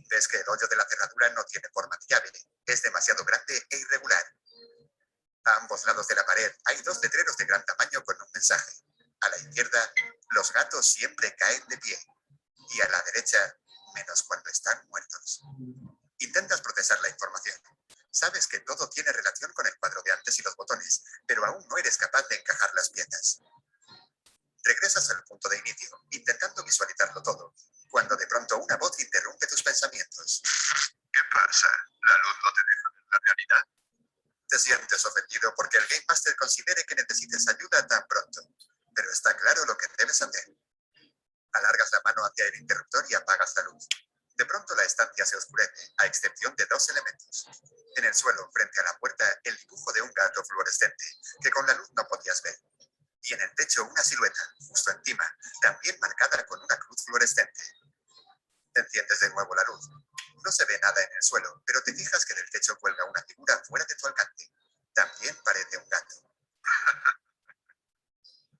Ves que el hoyo de la cerradura no tiene forma de llave, es demasiado grande e irregular. A ambos lados de la pared hay 2 letreros de gran tamaño con un mensaje. A la izquierda, los gatos siempre caen de pie. Y a la derecha, menos cuando están muertos. Intentas procesar la información. Sabes que todo tiene relación con el cuadro de antes y los botones, pero aún no eres capaz de encajar las piezas. Regresas al punto de inicio, intentando visualizarlo todo, cuando de pronto una voz interrumpe tus pensamientos. ¿Qué pasa? ¿La luz no te deja ver la realidad? Te sientes ofendido porque el Game Master considere que necesites ayuda tan pronto, pero está claro lo que debes hacer. Alargas la mano hacia el interruptor y apagas la luz. De pronto la estancia se oscurece, a excepción de 2 elementos. En el suelo, frente a la puerta, el dibujo de un gato fluorescente, que con la luz no podías ver. Y en el techo una silueta, justo encima, también marcada con una cruz fluorescente. Enciendes de nuevo la luz. No se ve nada en el suelo, pero te fijas que del techo cuelga una figura fuera de tu alcance. También parece un gato.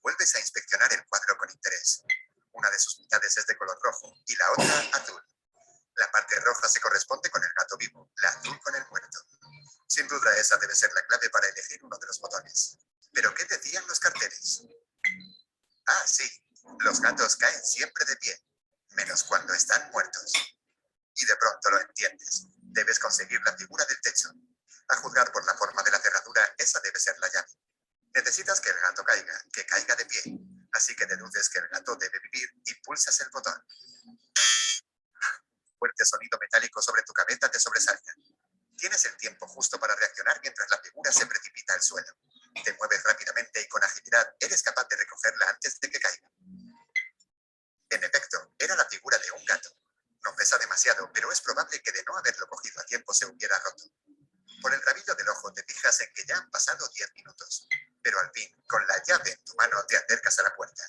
Vuelves a inspeccionar el cuadro con interés. Una de sus mitades es de color rojo y la otra azul. La parte roja se corresponde con el gato vivo, la azul con el muerto. Sin duda esa debe ser la clave para elegir uno de los botones. ¿Pero qué decían los carteles? Ah, sí, los gatos caen siempre de pie, menos cuando están muertos. Y de pronto lo entiendes. Debes conseguir la figura del techo. A juzgar por la forma de la cerradura, esa debe ser la llave. Necesitas que el gato caiga, que caiga de pie. Así que deduces que el gato debe vivir y pulsas el botón. Fuerte sonido metálico sobre tu cabeza te sobresalta. Tienes el tiempo justo para reaccionar mientras la figura se precipita al suelo. Te mueves rápidamente y con agilidad eres capaz de recogerla antes de que caiga. En efecto, era la figura de un gato. No pesa demasiado, pero es probable que de no haberlo cogido a tiempo se hubiera roto. Por el rabillo del ojo te fijas en que ya han pasado 10 minutos. Pero al fin, con la llave en tu mano, te acercas a la puerta.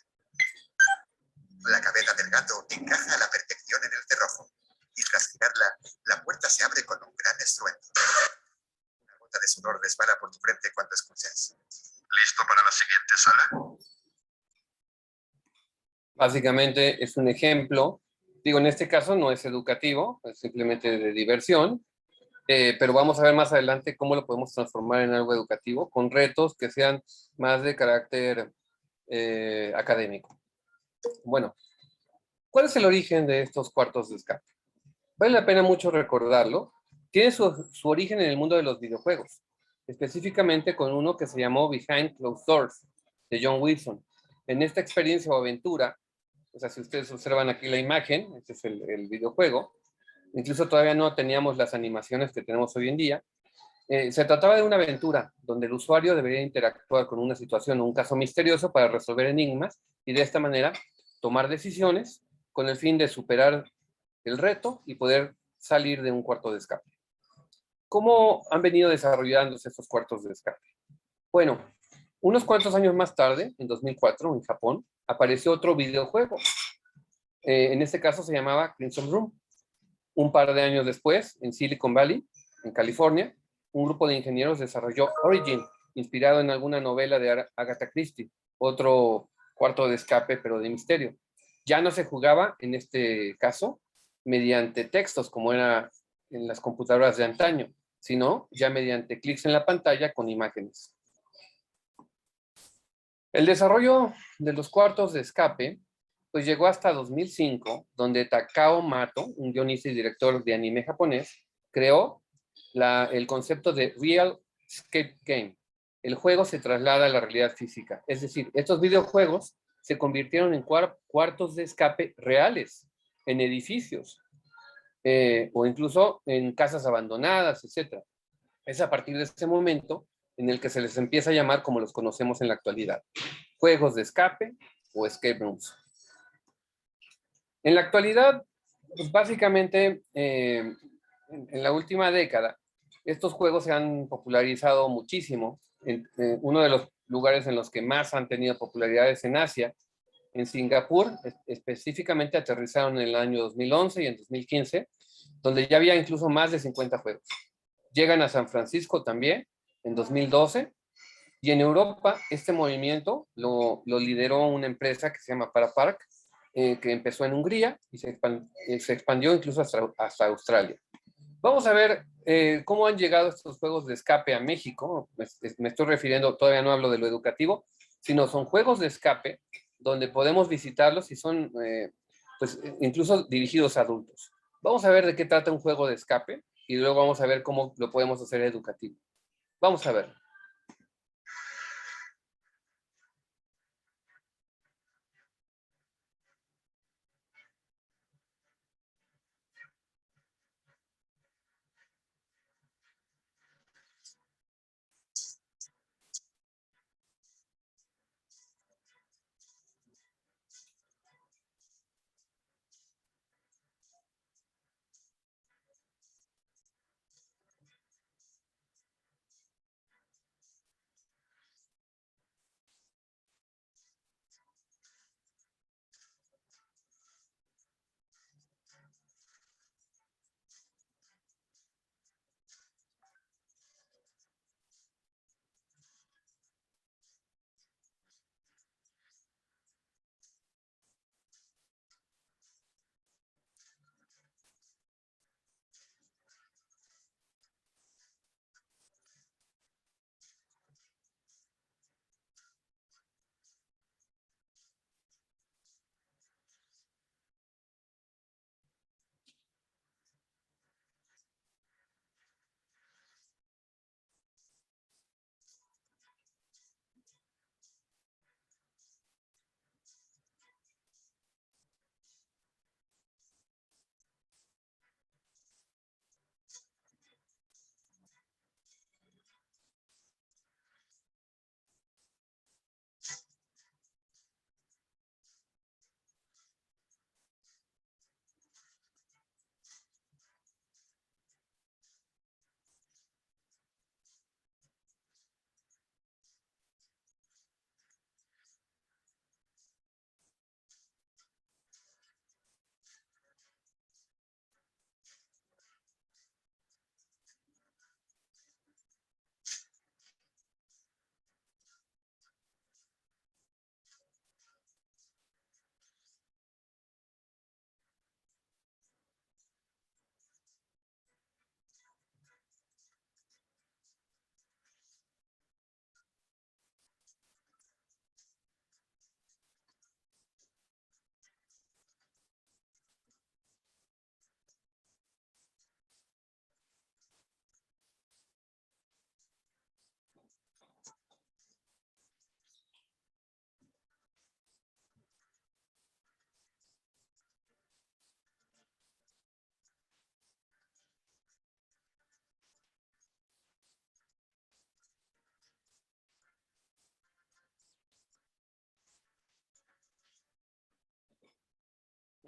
La cabeza del gato encaja a la perfección en el cerrojo. Y tras girarla, la puerta se abre con un gran estruendo. Una gota de sudor resbala por tu frente cuando escuchas. ¿Listo para la siguiente sala? Básicamente es un ejemplo. Digo, en este caso no es educativo, es simplemente de diversión. Pero vamos a ver más adelante cómo lo podemos transformar en algo educativo, con retos que sean más de carácter académico. Bueno, ¿cuál es el origen de estos cuartos de escape? Vale la pena mucho recordarlo. Tiene su origen en el mundo de los videojuegos, específicamente con uno que se llamó Behind Closed Doors, de John Wilson. En esta experiencia o aventura, o sea, si ustedes observan aquí la imagen, este es el videojuego, incluso todavía no teníamos las animaciones que tenemos hoy en día. Se trataba de una aventura donde el usuario debería interactuar con una situación o un caso misterioso para resolver enigmas y de esta manera tomar decisiones con el fin de superar el reto y poder salir de un cuarto de escape. ¿Cómo han venido desarrollándose estos cuartos de escape? Bueno, unos cuantos años más tarde, en 2004, en Japón, apareció otro videojuego. En este caso se llamaba Crimson Room. Un par de años después, en Silicon Valley, en California, un grupo de ingenieros desarrolló Origin, inspirado en alguna novela de Agatha Christie, otro cuarto de escape, pero de misterio. Ya no se jugaba, en este caso, mediante textos, como era en las computadoras de antaño, sino ya mediante clics en la pantalla con imágenes. El desarrollo de los cuartos de escape pues llegó hasta 2005, donde Takao Mato, un guionista y director de anime japonés, creó el concepto de Real Escape Game. El juego se traslada a la realidad física. Es decir, estos videojuegos se convirtieron en cuartos de escape reales, en edificios, o incluso en casas abandonadas, etc. Es a partir de este momento en el que se les empieza a llamar como los conocemos en la actualidad, juegos de escape o escape rooms. En la actualidad, pues básicamente, en la última década, estos juegos se han popularizado muchísimo. Uno de los lugares en los que más han tenido popularidad es en Asia. En Singapur, específicamente, aterrizaron en el año 2011 y en 2015, donde ya había incluso más de 50 juegos. Llegan a San Francisco también, en 2012, y en Europa este movimiento lo lideró una empresa que se llama Parapark, que empezó en Hungría y se expandió incluso hasta Australia. Vamos a ver cómo han llegado estos juegos de escape a México. Me estoy refiriendo, todavía no hablo de lo educativo, sino son juegos de escape donde podemos visitarlos y son pues, incluso dirigidos a adultos. Vamos a ver de qué trata un juego de escape y luego vamos a ver cómo lo podemos hacer educativo. Vamos a ver.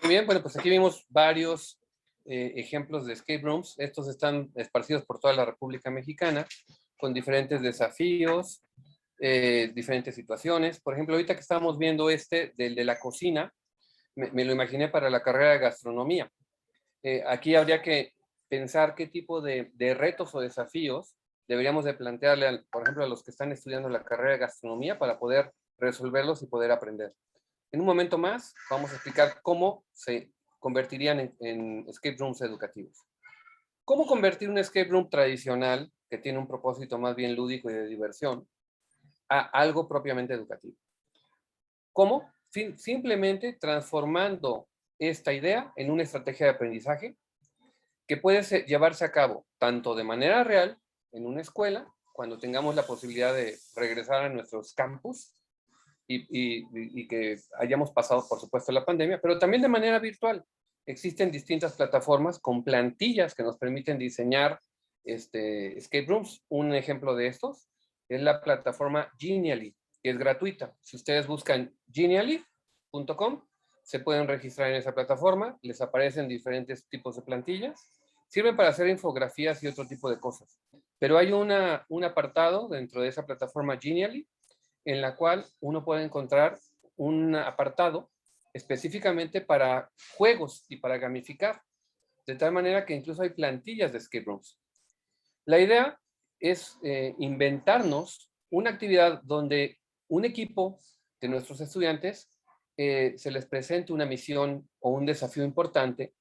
Muy bien, bueno, pues aquí vimos varios ejemplos de escape rooms. Estos están esparcidos por toda la República Mexicana, con diferentes desafíos, diferentes situaciones. Por ejemplo, ahorita que estamos viendo del de la cocina, me lo imaginé para la carrera de gastronomía. Aquí habría que pensar qué tipo de retos o desafíos deberíamos de plantearle, por ejemplo, a los que están estudiando la carrera de gastronomía para poder resolverlos y poder aprender. En un momento más vamos a explicar cómo se convertirían en escape rooms educativos. ¿Cómo convertir un escape room tradicional, que tiene un propósito más bien lúdico y de diversión, a algo propiamente educativo? ¿Cómo? Simplemente transformando esta idea en una estrategia de aprendizaje que puede llevarse a cabo tanto de manera real en una escuela, cuando tengamos la posibilidad de regresar a nuestros campus y que hayamos pasado, por supuesto, la pandemia, pero también de manera virtual. Existen distintas plataformas con plantillas que nos permiten diseñar escape rooms. Un ejemplo de estos es la plataforma Genially, que es gratuita. Si ustedes buscan genially.com, se pueden registrar en esa plataforma, les aparecen diferentes tipos de plantillas, sirven para hacer infografías y otro tipo de cosas. Pero hay un apartado dentro de esa plataforma Genially en la cual uno puede encontrar un apartado específicamente para juegos y para gamificar, de tal manera que incluso hay plantillas de escape rooms. La idea es inventarnos una actividad donde un equipo de nuestros estudiantes se les presente una misión o un desafío importante,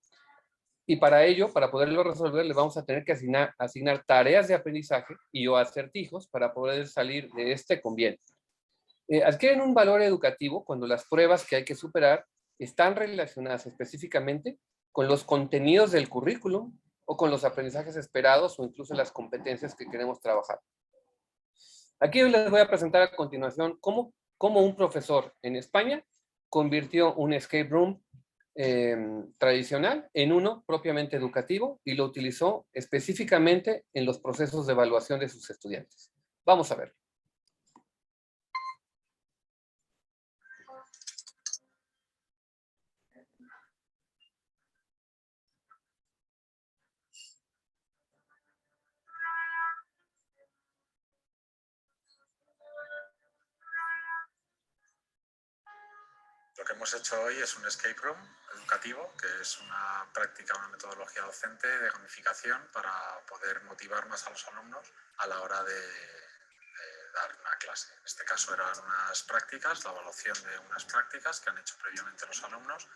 y para ello, para poderlo resolver, les vamos a tener que asignar tareas de aprendizaje y o acertijos para poder salir de este con bien. Adquieren un valor educativo cuando las pruebas que hay que superar están relacionadas específicamente con los contenidos del currículum o con los aprendizajes esperados o incluso las competencias que queremos trabajar. Aquí les voy a presentar a continuación cómo un profesor en España convirtió un escape room tradicional en uno propiamente educativo y lo utilizó específicamente en los procesos de evaluación de sus estudiantes. Vamos a ver. Lo que hemos hecho hoy es un escape room educativo, que es una práctica, una metodología docente de gamificación para poder motivar más a los alumnos a la hora de dar una clase. En este caso eran unas prácticas, la evaluación de unas prácticas que han hecho previamente los alumnos,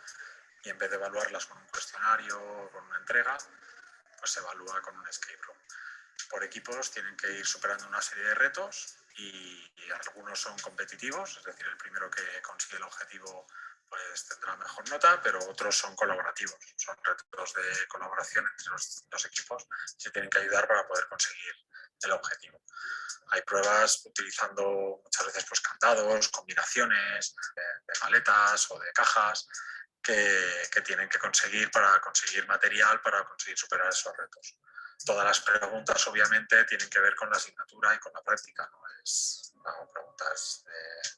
y en vez de evaluarlas con un cuestionario o con una entrega, pues se evalúa con un escape room. Por equipos tienen que ir superando una serie de retos y algunos son competitivos, es decir, el primero que consigue el objetivo pues tendrá mejor nota, pero otros son colaborativos, son retos de colaboración entre los distintos equipos, se tienen que ayudar para poder conseguir el objetivo. Hay pruebas utilizando muchas veces pues candados, combinaciones de maletas o de cajas que tienen que conseguir para conseguir material, para conseguir superar esos retos. Todas las preguntas, obviamente, tienen que ver con la asignatura y con la práctica, no preguntas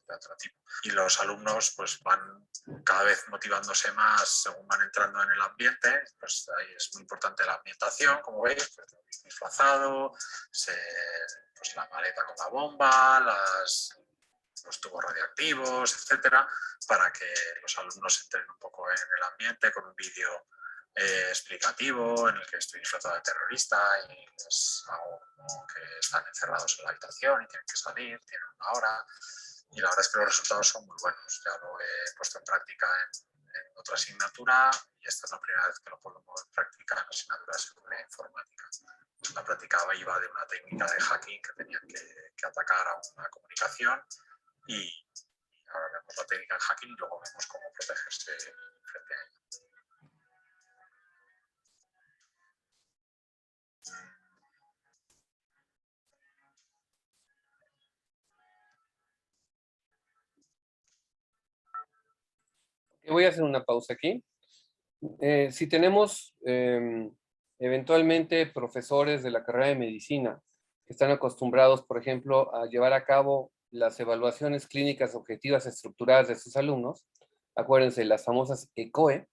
de otro tipo. Y los alumnos pues van cada vez motivándose más según van entrando en el ambiente. Pues ahí es muy importante la ambientación, como veis, pues, disfrazado, pues la maleta con la bomba, los tubos radioactivos, etcétera, para que los alumnos entren un poco en el ambiente con un vídeo explicativo en el que estoy disfrazado de terrorista y les hago como que están encerrados en la habitación y tienen que salir, tienen una hora, y la verdad es que los resultados son muy buenos. Ya lo he puesto en práctica en otra asignatura y esta es la primera vez que lo pongo en práctica en la asignatura de seguridad informática. La práctica iba de una técnica de hacking que tenían que atacar a una comunicación, y ahora vemos la técnica de hacking y luego vemos cómo protegerse frente a ella. Voy a hacer una pausa aquí. Si tenemos eventualmente profesores de la carrera de medicina que están acostumbrados, por ejemplo, a llevar a cabo las evaluaciones clínicas objetivas estructuradas de sus alumnos, acuérdense, las famosas ECOE,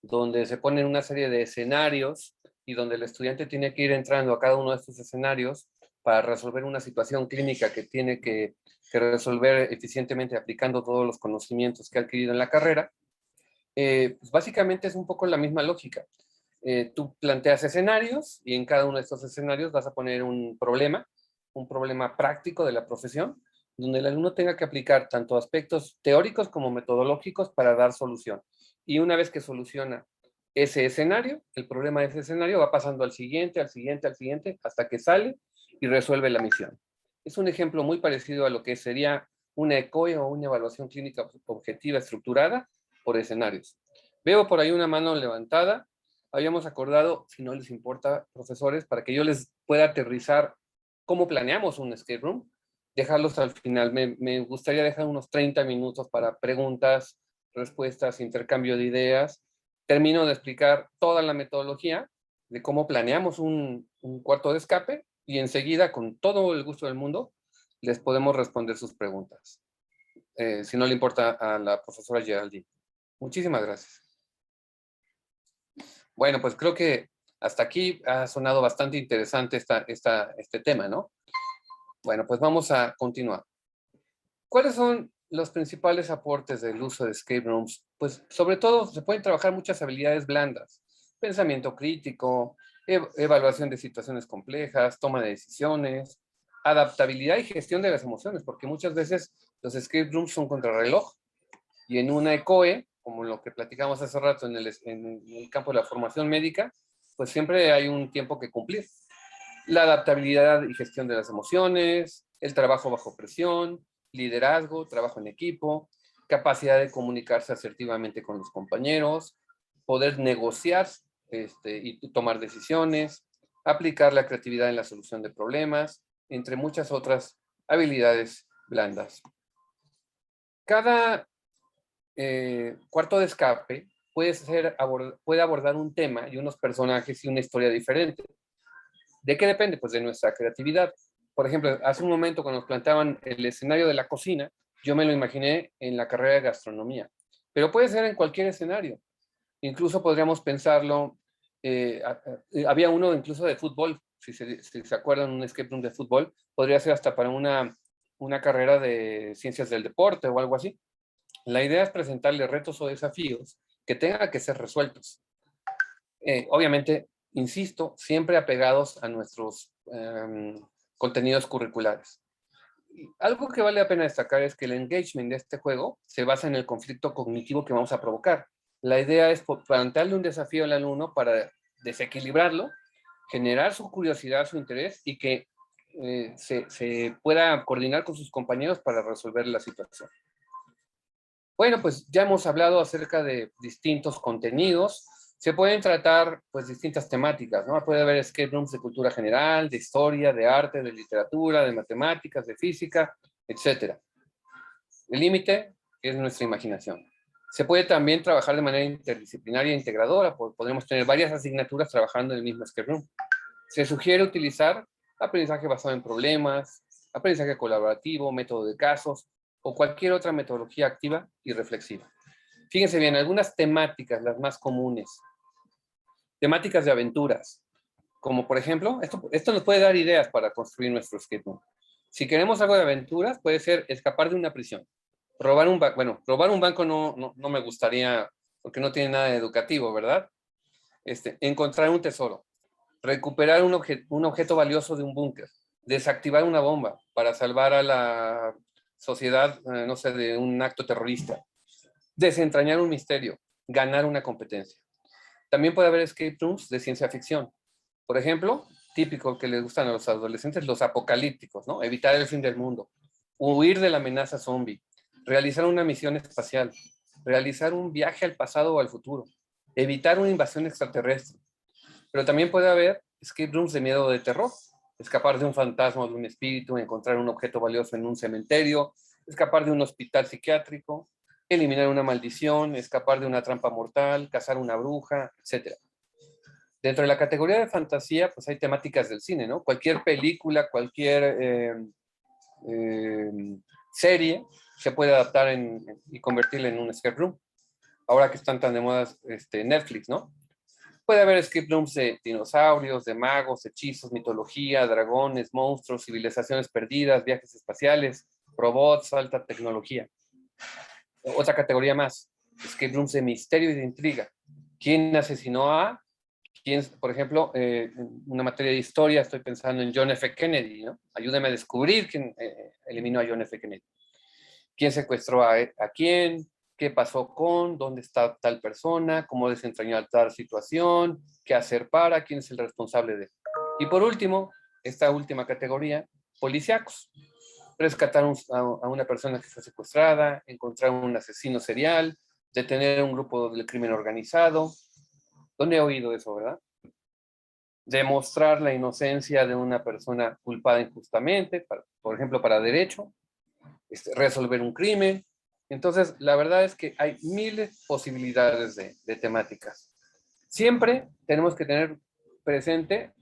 donde se ponen una serie de escenarios y donde el estudiante tiene que ir entrando a cada uno de estos escenarios para resolver una situación clínica que tiene que resolver eficientemente aplicando todos los conocimientos que ha adquirido en la carrera. Pues básicamente es un poco la misma lógica. Tú planteas escenarios y en cada uno de estos escenarios vas a poner un problema práctico de la profesión, donde el alumno tenga que aplicar tanto aspectos teóricos como metodológicos para dar solución. Y una vez que soluciona ese escenario, el problema de ese escenario va pasando al siguiente, hasta que sale y resuelve la misión. Es un ejemplo muy parecido a lo que sería una ECOE o una evaluación clínica objetiva estructurada por escenarios. Veo por ahí una mano levantada. Habíamos acordado, si no les importa, profesores, para que yo les pueda aterrizar cómo planeamos un escape room, dejarlos al final. Me gustaría dejar unos 30 minutos para preguntas, respuestas, intercambio de ideas. Termino de explicar toda la metodología de cómo planeamos un cuarto de escape y enseguida, con todo el gusto del mundo, les podemos responder sus preguntas. Si no le importa a la profesora Geraldine. Muchísimas gracias. Bueno, pues creo que hasta aquí ha sonado bastante interesante este tema, ¿no? Bueno, pues vamos a continuar. ¿Cuáles son los principales aportes del uso de escape rooms? Pues sobre todo se pueden trabajar muchas habilidades blandas. Pensamiento crítico, evaluación de situaciones complejas, toma de decisiones, adaptabilidad y gestión de las emociones, porque muchas veces los escape rooms son contrarreloj y en una ECOE, como lo que platicamos hace rato en el campo de la formación médica, pues siempre hay un tiempo que cumplir. La adaptabilidad y gestión de las emociones, el trabajo bajo presión, liderazgo, trabajo en equipo, capacidad de comunicarse asertivamente con los compañeros, poder negociar y tomar decisiones, aplicar la creatividad en la solución de problemas, entre muchas otras habilidades blandas. Cada cuarto de escape puede abordar un tema y unos personajes y una historia diferente. ¿De qué depende? Pues de nuestra creatividad. Por ejemplo, hace un momento cuando nos planteaban el escenario de la cocina, yo me lo imaginé en la carrera de gastronomía, pero puede ser en cualquier escenario. Incluso podríamos pensarlo, había uno incluso de fútbol, si se acuerdan, un escape room de fútbol, podría ser hasta para una carrera de ciencias del deporte o algo así. La idea es presentarle retos o desafíos que tengan que ser resueltos. Obviamente, insisto, siempre apegados a nuestros contenidos curriculares. Algo que vale la pena destacar es que el engagement de este juego se basa en el conflicto cognitivo que vamos a provocar. La idea es plantearle un desafío al alumno para desequilibrarlo, generar su curiosidad, su interés y que se pueda coordinar con sus compañeros para resolver la situación. Bueno, pues ya hemos hablado acerca de distintos contenidos. Se pueden tratar pues distintas temáticas, ¿no? Puede haber escape rooms de cultura general, de historia, de arte, de literatura, de matemáticas, de física, etc. El límite es nuestra imaginación. Se puede también trabajar de manera interdisciplinaria e integradora. Podremos tener varias asignaturas trabajando en el mismo escape room. Se sugiere utilizar aprendizaje basado en problemas, aprendizaje colaborativo, método de casos o cualquier otra metodología activa y reflexiva. Fíjense bien, algunas temáticas, las más comunes. Temáticas de aventuras, como por ejemplo, esto nos puede dar ideas para construir nuestro escape room. Si queremos algo de aventuras, puede ser escapar de una prisión. Robar un banco no me gustaría, porque no tiene nada de educativo, ¿verdad? Encontrar un tesoro, recuperar un objeto valioso de un búnker, desactivar una bomba para salvar a la sociedad, no sé, de un acto terrorista, desentrañar un misterio, ganar una competencia. También puede haber escape rooms de ciencia ficción. Por ejemplo, típico que les gustan a los adolescentes, los apocalípticos, ¿no? Evitar el fin del mundo, huir de la amenaza zombie, realizar una misión espacial, realizar un viaje al pasado o al futuro, evitar una invasión extraterrestre. Pero también puede haber escape rooms de miedo o de terror, escapar de un fantasma o de un espíritu, encontrar un objeto valioso en un cementerio, escapar de un hospital psiquiátrico, eliminar una maldición, escapar de una trampa mortal, cazar una bruja, etc. Dentro de la categoría de fantasía, pues hay temáticas del cine, ¿no? Cualquier película, cualquier serie se puede adaptar y convertirla en un escape room. Ahora que están tan de moda Netflix, ¿no? Puede haber escape rooms de dinosaurios, de magos, hechizos, mitología, dragones, monstruos, civilizaciones perdidas, viajes espaciales, robots, alta tecnología. Otra categoría más, escape rooms de misterio y de intriga. ¿Quién asesinó a? ¿Quién, por ejemplo, en una materia de historia estoy pensando en John F. Kennedy, ¿no? Ayúdame a descubrir quién eliminó a John F. Kennedy. ¿Quién secuestró a quién? ¿Qué pasó con? ¿Dónde está tal persona? ¿Cómo desentrañar tal situación? ¿Qué hacer para? ¿Quién es el responsable de? Y por último, esta última categoría, policíacos. rescatar a una persona que está secuestrada, encontrar un asesino serial, detener un grupo del crimen organizado. ¿Dónde he oído eso, verdad? Demostrar la inocencia de una persona culpada injustamente, por ejemplo, para derecho, resolver un crimen. Entonces, la verdad es que hay miles de posibilidades de temáticas. Siempre tenemos que tener presente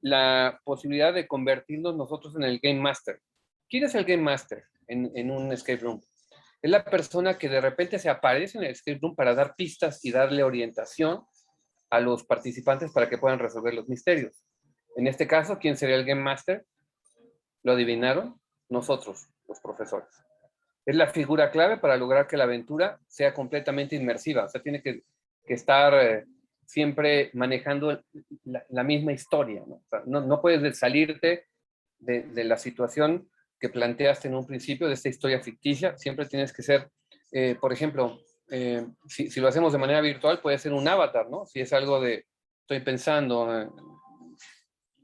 la posibilidad de convertirnos nosotros en el Game Master. ¿Quién es el Game Master en un escape room? Es la persona que de repente se aparece en el escape room para dar pistas y darle orientación a los participantes para que puedan resolver los misterios. En este caso, ¿quién sería el Game Master? ¿Lo adivinaron? Nosotros, los profesores. Es la figura clave para lograr que la aventura sea completamente inmersiva. O sea, tiene que estar siempre manejando la misma historia, ¿no? O sea, no puedes salirte de la situación que planteaste en un principio, de esta historia ficticia. Siempre tienes que ser, por ejemplo, si lo hacemos de manera virtual, puede ser un avatar, ¿no? Si es algo estoy pensando,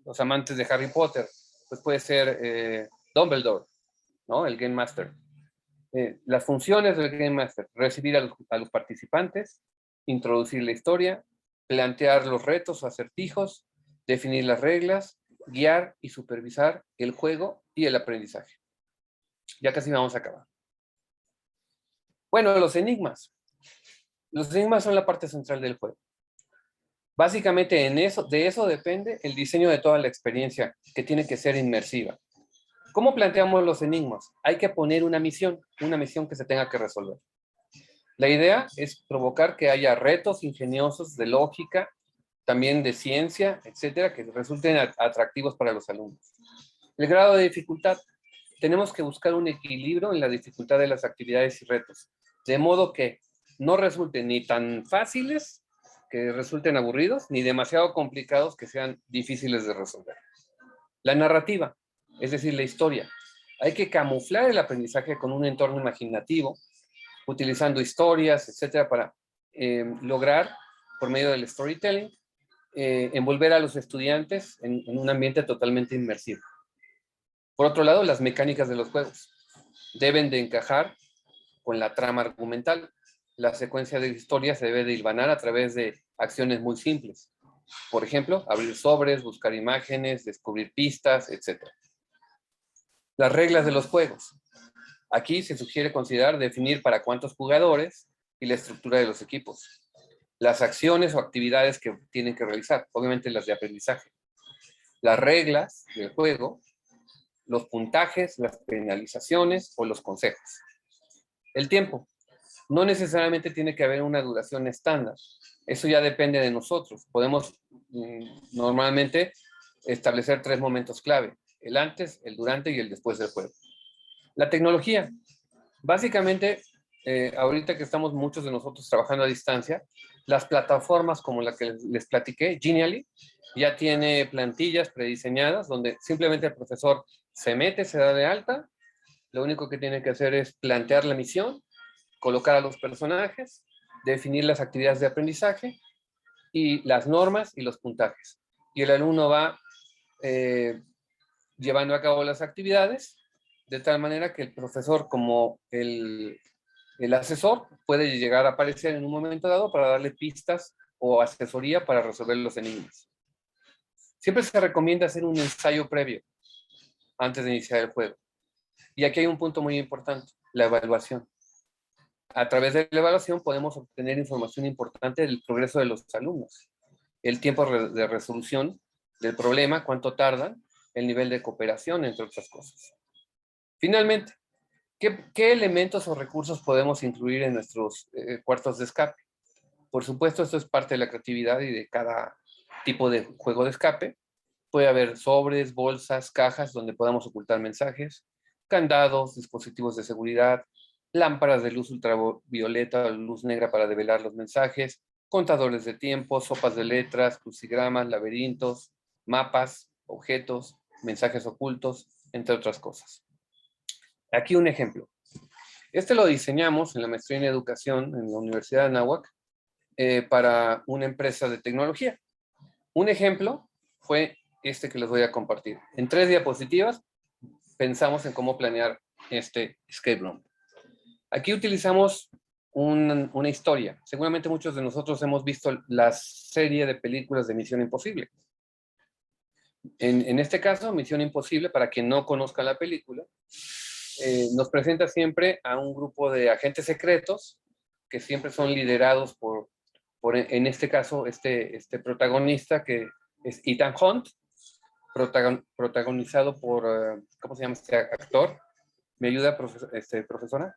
los amantes de Harry Potter, pues puede ser Dumbledore, ¿no? El Game Master. Las funciones del Game Master: recibir a los participantes, introducir la historia, plantear los retos o acertijos, definir las reglas, guiar y supervisar el juego y el aprendizaje. Ya casi vamos a acabar. Bueno, los enigmas. Los enigmas son la parte central del juego. Básicamente de eso depende el diseño de toda la experiencia, que tiene que ser inmersiva. ¿Cómo planteamos los enigmas? Hay que poner una misión que se tenga que resolver. La idea es provocar que haya retos ingeniosos de lógica, también de ciencia, etcétera, que resulten atractivos para los alumnos. El grado de dificultad. Tenemos que buscar un equilibrio en la dificultad de las actividades y retos, de modo que no resulten ni tan fáciles que resulten aburridos, ni demasiado complicados que sean difíciles de resolver. La narrativa, es decir, la historia. Hay que camuflar el aprendizaje con un entorno imaginativo, utilizando historias, etcétera, para lograr, por medio del storytelling, envolver a los estudiantes en un ambiente totalmente inmersivo. Por otro lado, las mecánicas de los juegos deben de encajar con la trama argumental. La secuencia de historia se debe de hilvanar a través de acciones muy simples. Por ejemplo, abrir sobres, buscar imágenes, descubrir pistas, etc. Las reglas de los juegos. Aquí se sugiere considerar definir para cuántos jugadores y la estructura de los equipos. Las acciones o actividades que tienen que realizar, obviamente las de aprendizaje. Las reglas del juego, los puntajes, las penalizaciones o los consejos. El tiempo. No necesariamente tiene que haber una duración estándar. Eso ya depende de nosotros. Podemos normalmente establecer 3 momentos clave: el antes, el durante y el después del juego. La tecnología. Básicamente, ahorita que estamos muchos de nosotros trabajando a distancia, las plataformas como la que les platiqué, Genially, ya tiene plantillas prediseñadas donde simplemente el profesor se mete, se da de alta, lo único que tiene que hacer es plantear la misión, colocar a los personajes, definir las actividades de aprendizaje y las normas y los puntajes. Y el alumno va llevando a cabo las actividades de tal manera que el profesor, como el asesor, puede llegar a aparecer en un momento dado para darle pistas o asesoría para resolver los enigmas. Siempre se recomienda hacer un ensayo previo antes de iniciar el juego. Y aquí hay un punto muy importante: la evaluación. A través de la evaluación podemos obtener información importante del progreso de los alumnos, el tiempo de resolución del problema, cuánto tardan, el nivel de cooperación, entre otras cosas. Finalmente, ¿qué elementos o recursos podemos incluir en nuestros cuartos de escape? Por supuesto, esto es parte de la creatividad y de cada tipo de juego de escape. Puede haber sobres, bolsas, cajas donde podamos ocultar mensajes, candados, dispositivos de seguridad, lámparas de luz ultravioleta o luz negra para develar los mensajes, contadores de tiempo, sopas de letras, crucigramas, laberintos, mapas, objetos, mensajes ocultos, entre otras cosas. Aquí un ejemplo. Este lo diseñamos en la maestría en educación en la Universidad de Anáhuac para una empresa de tecnología. Un ejemplo fue este que les voy a compartir. En 3 diapositivas pensamos en cómo planear este escape room. Aquí utilizamos una historia. Seguramente muchos de nosotros hemos visto la serie de películas de Misión Imposible. En este caso, Misión Imposible, para quien no conozca la película, nos presenta siempre a un grupo de agentes secretos que siempre son liderados por en este caso, este protagonista que es Ethan Hunt, protagonizado por, ¿cómo se llama este actor? ¿Me ayuda, profesora?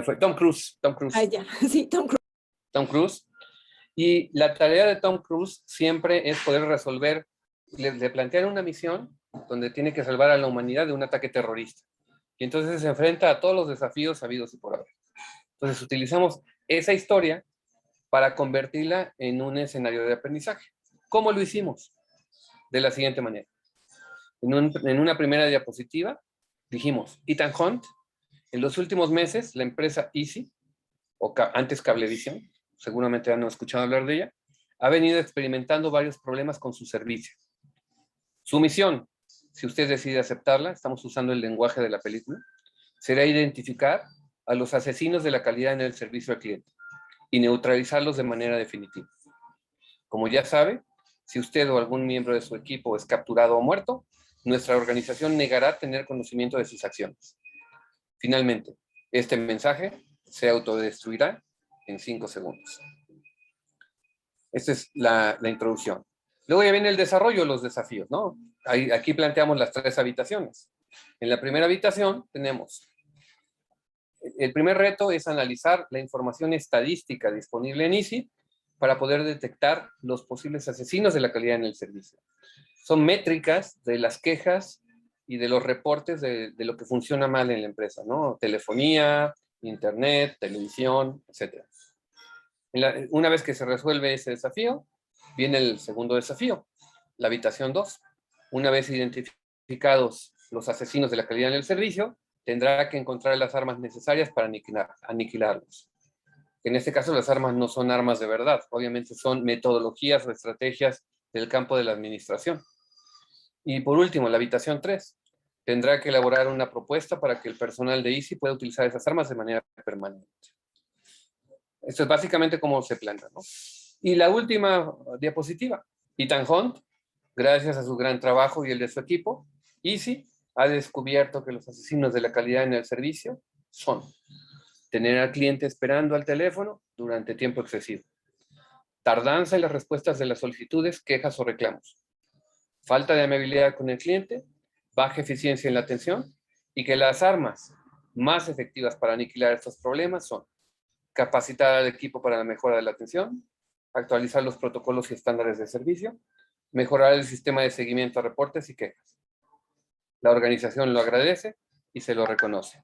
Fue Tom Cruise. Ah, ya, sí, Tom Cruise. Tom Cruise. Y la tarea de Tom Cruise siempre es poder resolver, le plantean una misión donde tiene que salvar a la humanidad de un ataque terrorista. Y entonces se enfrenta a todos los desafíos habidos y por haber. Entonces utilizamos esa historia para convertirla en un escenario de aprendizaje. ¿Cómo lo hicimos? De la siguiente manera. En una primera diapositiva dijimos, Ethan Hunt, en los últimos meses la empresa Easy, o antes Cablevisión, seguramente han escuchado hablar de ella, ha venido experimentando varios problemas con su servicio. Su misión, si usted decide aceptarla, estamos usando el lenguaje de la película, será identificar a los asesinos de la calidad en el servicio al cliente y neutralizarlos de manera definitiva. Como ya sabe, si usted o algún miembro de su equipo es capturado o muerto, nuestra organización negará tener conocimiento de sus acciones. Finalmente, este mensaje se autodestruirá en 5 segundos. Esta es la introducción. Luego ya viene el desarrollo de los desafíos, ¿no? Aquí planteamos las 3 habitaciones. En la primera habitación tenemos, el primer reto es analizar la información estadística disponible en Easy para poder detectar los posibles asesinos de la calidad en el servicio. Son métricas de las quejas y de los reportes de lo que funciona mal en la empresa, ¿no? Telefonía, internet, televisión, etc. Una vez que se resuelve ese desafío, viene el segundo desafío, la habitación 2. Una vez identificados los asesinos de la calidad en el servicio, tendrá que encontrar las armas necesarias para aniquilarlos. En este caso, las armas no son armas de verdad, obviamente son metodologías o estrategias del campo de la administración. Y por último, la habitación 3. Tendrá que elaborar una propuesta para que el personal de Easy pueda utilizar esas armas de manera permanente. Esto es básicamente cómo se plantea, ¿no? Y la última diapositiva. Ethan Hunt, gracias a su gran trabajo y el de su equipo, Easy ha descubierto que los asesinos de la calidad en el servicio son tener al cliente esperando al teléfono durante tiempo excesivo, tardanza en las respuestas de las solicitudes, quejas o reclamos, falta de amabilidad con el cliente, baja eficiencia en la atención, y que las armas más efectivas para aniquilar estos problemas son capacitar al equipo para la mejora de la atención, actualizar los protocolos y estándares de servicio, mejorar el sistema de seguimiento a reportes y quejas. La organización lo agradece y se lo reconoce.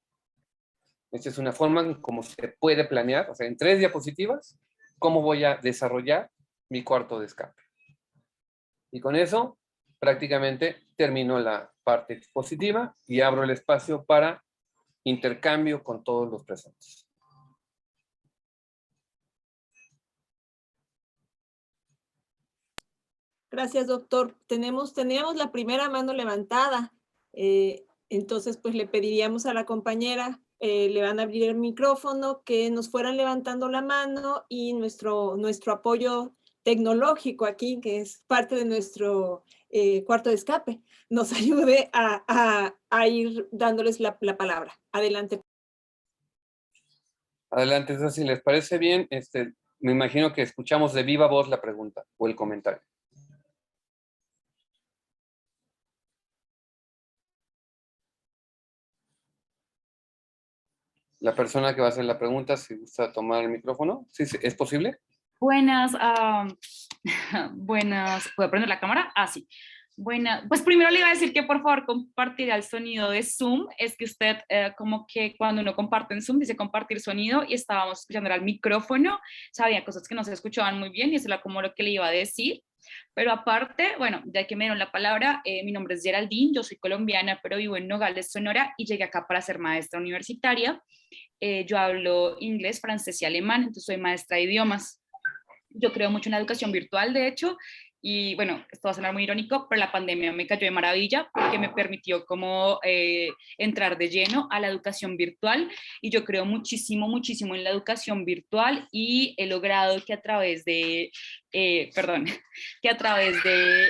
Esta es una forma en cómo se puede planear, o sea, en 3 diapositivas, cómo voy a desarrollar mi cuarto de escape. Y con eso, prácticamente termino la parte expositiva y abro el espacio para intercambio con todos los presentes. Gracias, doctor. Teníamos la primera mano levantada. Entonces, pues le pediríamos a la compañera, le van a abrir el micrófono, que nos fueran levantando la mano y nuestro apoyo tecnológico aquí, que es parte de nuestro cuarto de escape, nos ayude a ir dándoles la palabra. Adelante. Adelante, entonces, si les parece bien, me imagino que escuchamos de viva voz la pregunta o el comentario. La persona que va a hacer la pregunta, si gusta tomar el micrófono. ¿Sí, es posible? Buenas, buenas. ¿Puedo prender la cámara? Ah, sí. Buenas. Pues primero le iba a decir que por favor compartirá el sonido de Zoom. Es que usted como que cuando uno comparte en Zoom dice compartir sonido y estábamos escuchando al micrófono. Sabía cosas que no se escuchaban muy bien y eso era como lo que le iba a decir. Pero aparte, bueno, ya que me dieron la palabra, mi nombre es Geraldine, yo soy colombiana, pero vivo en Nogales, Sonora, y llegué acá para ser maestra universitaria. Yo hablo inglés, francés y alemán, entonces soy maestra de idiomas. Yo creo mucho en la educación virtual, de hecho, y bueno, esto va a sonar muy irónico, pero la pandemia me cayó de maravilla porque me permitió como entrar de lleno a la educación virtual, y yo creo muchísimo, muchísimo en la educación virtual, y he logrado que a través de, que a través de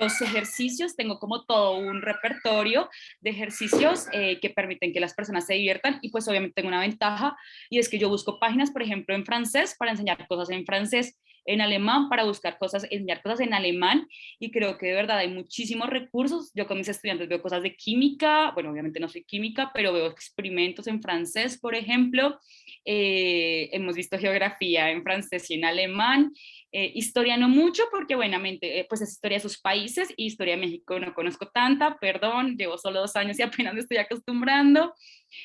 los ejercicios, tengo como todo un repertorio de ejercicios que permiten que las personas se diviertan, y pues obviamente tengo una ventaja, y es que yo busco páginas, por ejemplo, en francés para enseñar cosas en francés, en alemán para buscar cosas, enseñar cosas en alemán, y creo que de verdad hay muchísimos recursos. Yo con mis estudiantes veo cosas de química, bueno, obviamente no soy química, pero veo experimentos en francés, por ejemplo, hemos visto geografía en francés y en alemán, historia no mucho, porque buenamente, pues es historia de sus países, y historia de México no conozco tanta, perdón, llevo solo 2 años y apenas me estoy acostumbrando,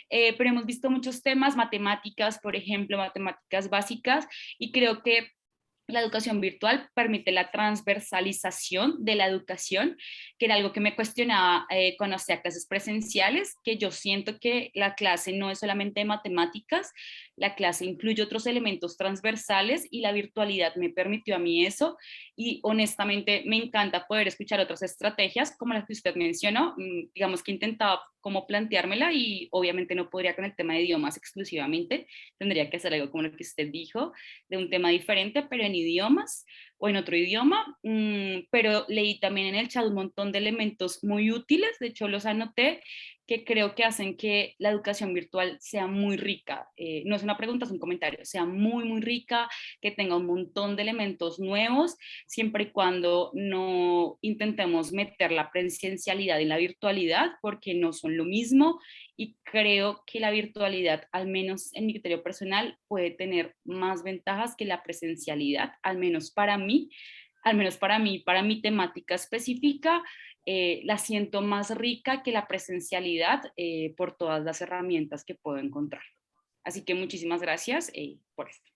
pero hemos visto muchos temas, matemáticas, por ejemplo, matemáticas básicas, y creo que la educación virtual permite la transversalización de la educación, que era algo que me cuestionaba cuando hacía clases presenciales, que yo siento que la clase no es solamente de matemáticas, la clase incluye otros elementos transversales, y la virtualidad me permitió a mí eso, y honestamente me encanta poder escuchar otras estrategias como las que usted mencionó. Digamos que intentaba como planteármela, y obviamente no podría con el tema de idiomas exclusivamente, tendría que hacer algo como lo que usted dijo, de un tema diferente, pero en idiomas o en otro idioma, pero leí también en el chat un montón de elementos muy útiles, de hecho los anoté, que creo que hacen que la educación virtual sea muy rica. No es una pregunta, es un comentario, sea muy, muy rica, que tenga un montón de elementos nuevos, siempre y cuando no intentemos meter la presencialidad en la virtualidad, porque no son lo mismo, y creo que la virtualidad, al menos en mi criterio personal, puede tener más ventajas que la presencialidad, al menos para mí, para mi temática específica. La siento más rica que la presencialidad, por todas las herramientas que puedo encontrar. Así que muchísimas gracias por esto.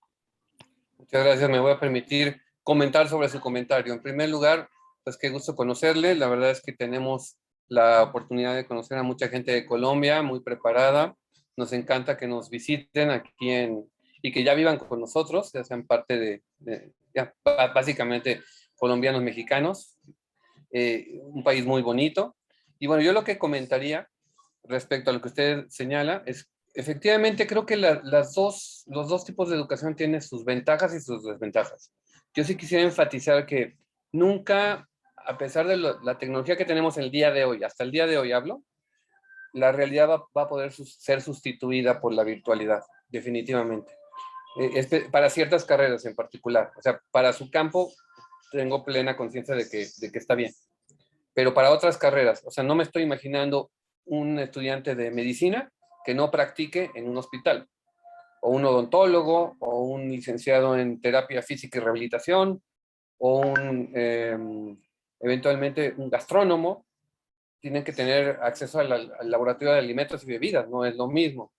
Muchas gracias. Me voy a permitir comentar sobre su comentario. En primer lugar, pues qué gusto conocerle. La verdad es que tenemos la oportunidad de conocer a mucha gente de Colombia, muy preparada. Nos encanta que nos visiten aquí y que ya vivan con nosotros, ya sean parte básicamente colombianos mexicanos. Un país muy bonito. Y bueno, yo lo que comentaría respecto a lo que usted señala es, efectivamente, creo que los dos tipos de educación tienen sus ventajas y sus desventajas. Yo sí quisiera enfatizar que nunca, a pesar de la tecnología que tenemos el día de hoy, hasta el día de hoy hablo, la realidad va a poder ser sustituida por la virtualidad, definitivamente. Para ciertas carreras en particular. O sea, para su campo tengo plena conciencia de que está bien. Pero para otras carreras, o sea, no me estoy imaginando un estudiante de medicina que no practique en un hospital, o un odontólogo, o un licenciado en terapia física y rehabilitación, o eventualmente un gastrónomo. Tienen que tener acceso al laboratorio de alimentos y bebidas, no es lo mismo.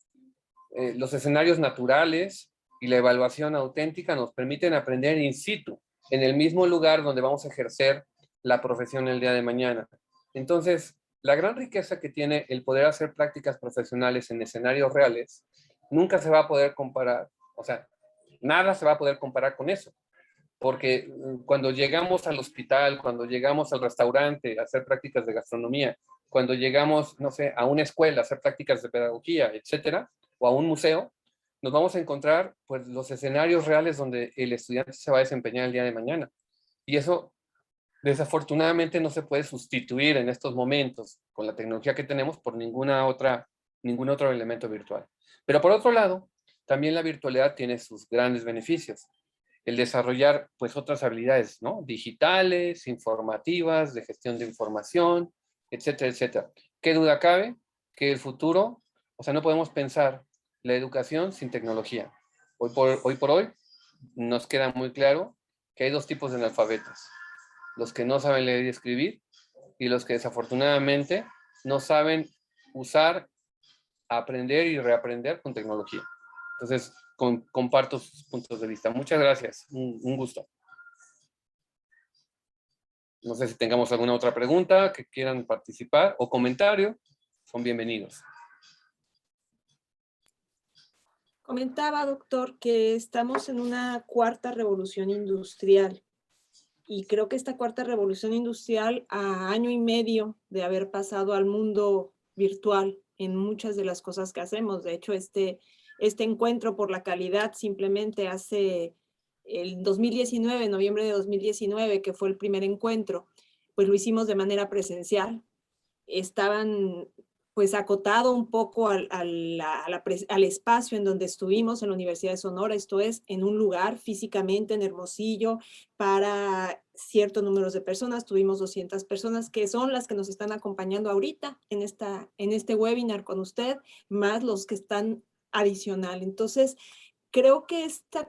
Los escenarios naturales y la evaluación auténtica nos permiten aprender in situ, en el mismo lugar donde vamos a ejercer la profesión el día de mañana. Entonces, la gran riqueza que tiene el poder hacer prácticas profesionales en escenarios reales nunca se va a poder comparar, o sea, nada se va a poder comparar con eso, porque cuando llegamos al hospital, cuando llegamos al restaurante a hacer prácticas de gastronomía, cuando llegamos, no sé, a una escuela a hacer prácticas de pedagogía, etcétera, o a un museo, nos vamos a encontrar pues los escenarios reales donde el estudiante se va a desempeñar el día de mañana. Y eso desafortunadamente no se puede sustituir en estos momentos con la tecnología que tenemos por ningún otro elemento virtual. Pero por otro lado, también la virtualidad tiene sus grandes beneficios. El desarrollar pues otras habilidades, ¿no? Digitales, informativas, de gestión de información, etcétera, etcétera. ¿Qué duda cabe? Que el futuro, o sea, no podemos pensar la educación sin tecnología. Hoy por hoy nos queda muy claro que hay dos tipos de analfabetos: los que no saben leer y escribir, y los que desafortunadamente no saben usar, aprender y reaprender con tecnología. Entonces, comparto sus puntos de vista. Muchas gracias, un gusto. No sé si tengamos alguna otra pregunta que quieran participar o comentario, son bienvenidos. Comentaba, doctor, que estamos en una cuarta revolución industrial Y creo que esta cuarta revolución industrial, a año y medio de haber pasado al mundo virtual en muchas de las cosas que hacemos, de hecho este encuentro por la calidad simplemente hace el 2019, noviembre de 2019, que fue el primer encuentro, pues lo hicimos de manera presencial. Estaban pues acotado un poco al espacio en donde estuvimos en la Universidad de Sonora, esto es, en un lugar físicamente en Hermosillo para ciertos números de personas. Tuvimos 200 personas que son las que nos están acompañando ahorita en este webinar con usted, más los que están adicional. Entonces, creo que esta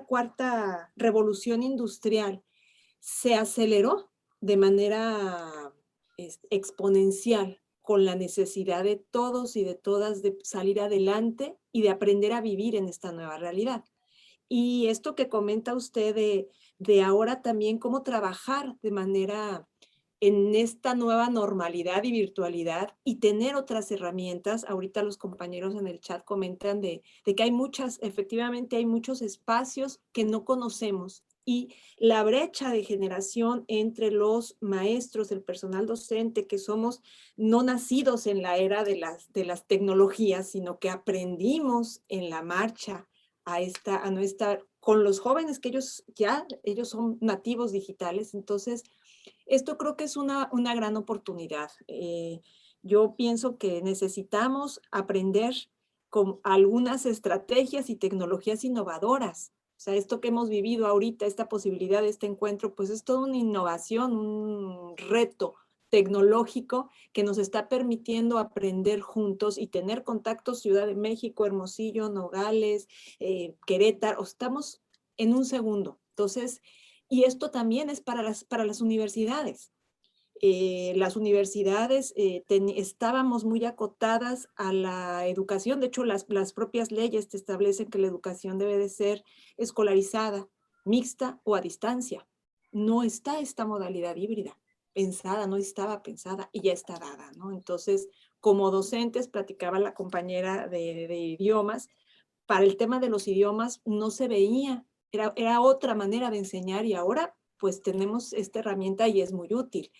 cuarta revolución industrial se aceleró de manera exponencial con la necesidad de todos y de todas de salir adelante y de aprender a vivir en esta nueva realidad. Y esto que comenta usted de ahora también cómo trabajar de manera en esta nueva normalidad y virtualidad y tener otras herramientas. Ahorita los compañeros en el chat comentan de que hay efectivamente hay muchos espacios que no conocemos y la brecha de generación entre los maestros, el personal docente, que somos no nacidos en la era de las tecnologías, sino que aprendimos en la marcha a no estar con los jóvenes, que ellos son nativos digitales. Entonces, esto creo que es una gran oportunidad. Yo pienso que necesitamos aprender con algunas estrategias y tecnologías innovadoras. O sea, esto que hemos vivido ahorita, esta posibilidad de este encuentro, pues es toda una innovación, un reto tecnológico que nos está permitiendo aprender juntos y tener contactos Ciudad de México, Hermosillo, Nogales, Querétaro. Estamos en un segundo. Entonces, y esto también es para las universidades. Las universidades estábamos muy acotadas a la educación. De hecho, las propias leyes te establecen que la educación debe de ser escolarizada, mixta o a distancia. No está esta modalidad híbrida pensada, no estaba pensada y ya está dada, ¿no? Entonces, como docentes, platicaba la compañera de idiomas, para el tema de los idiomas no se veía, era otra manera de enseñar y ahora pues tenemos esta herramienta y es muy útil.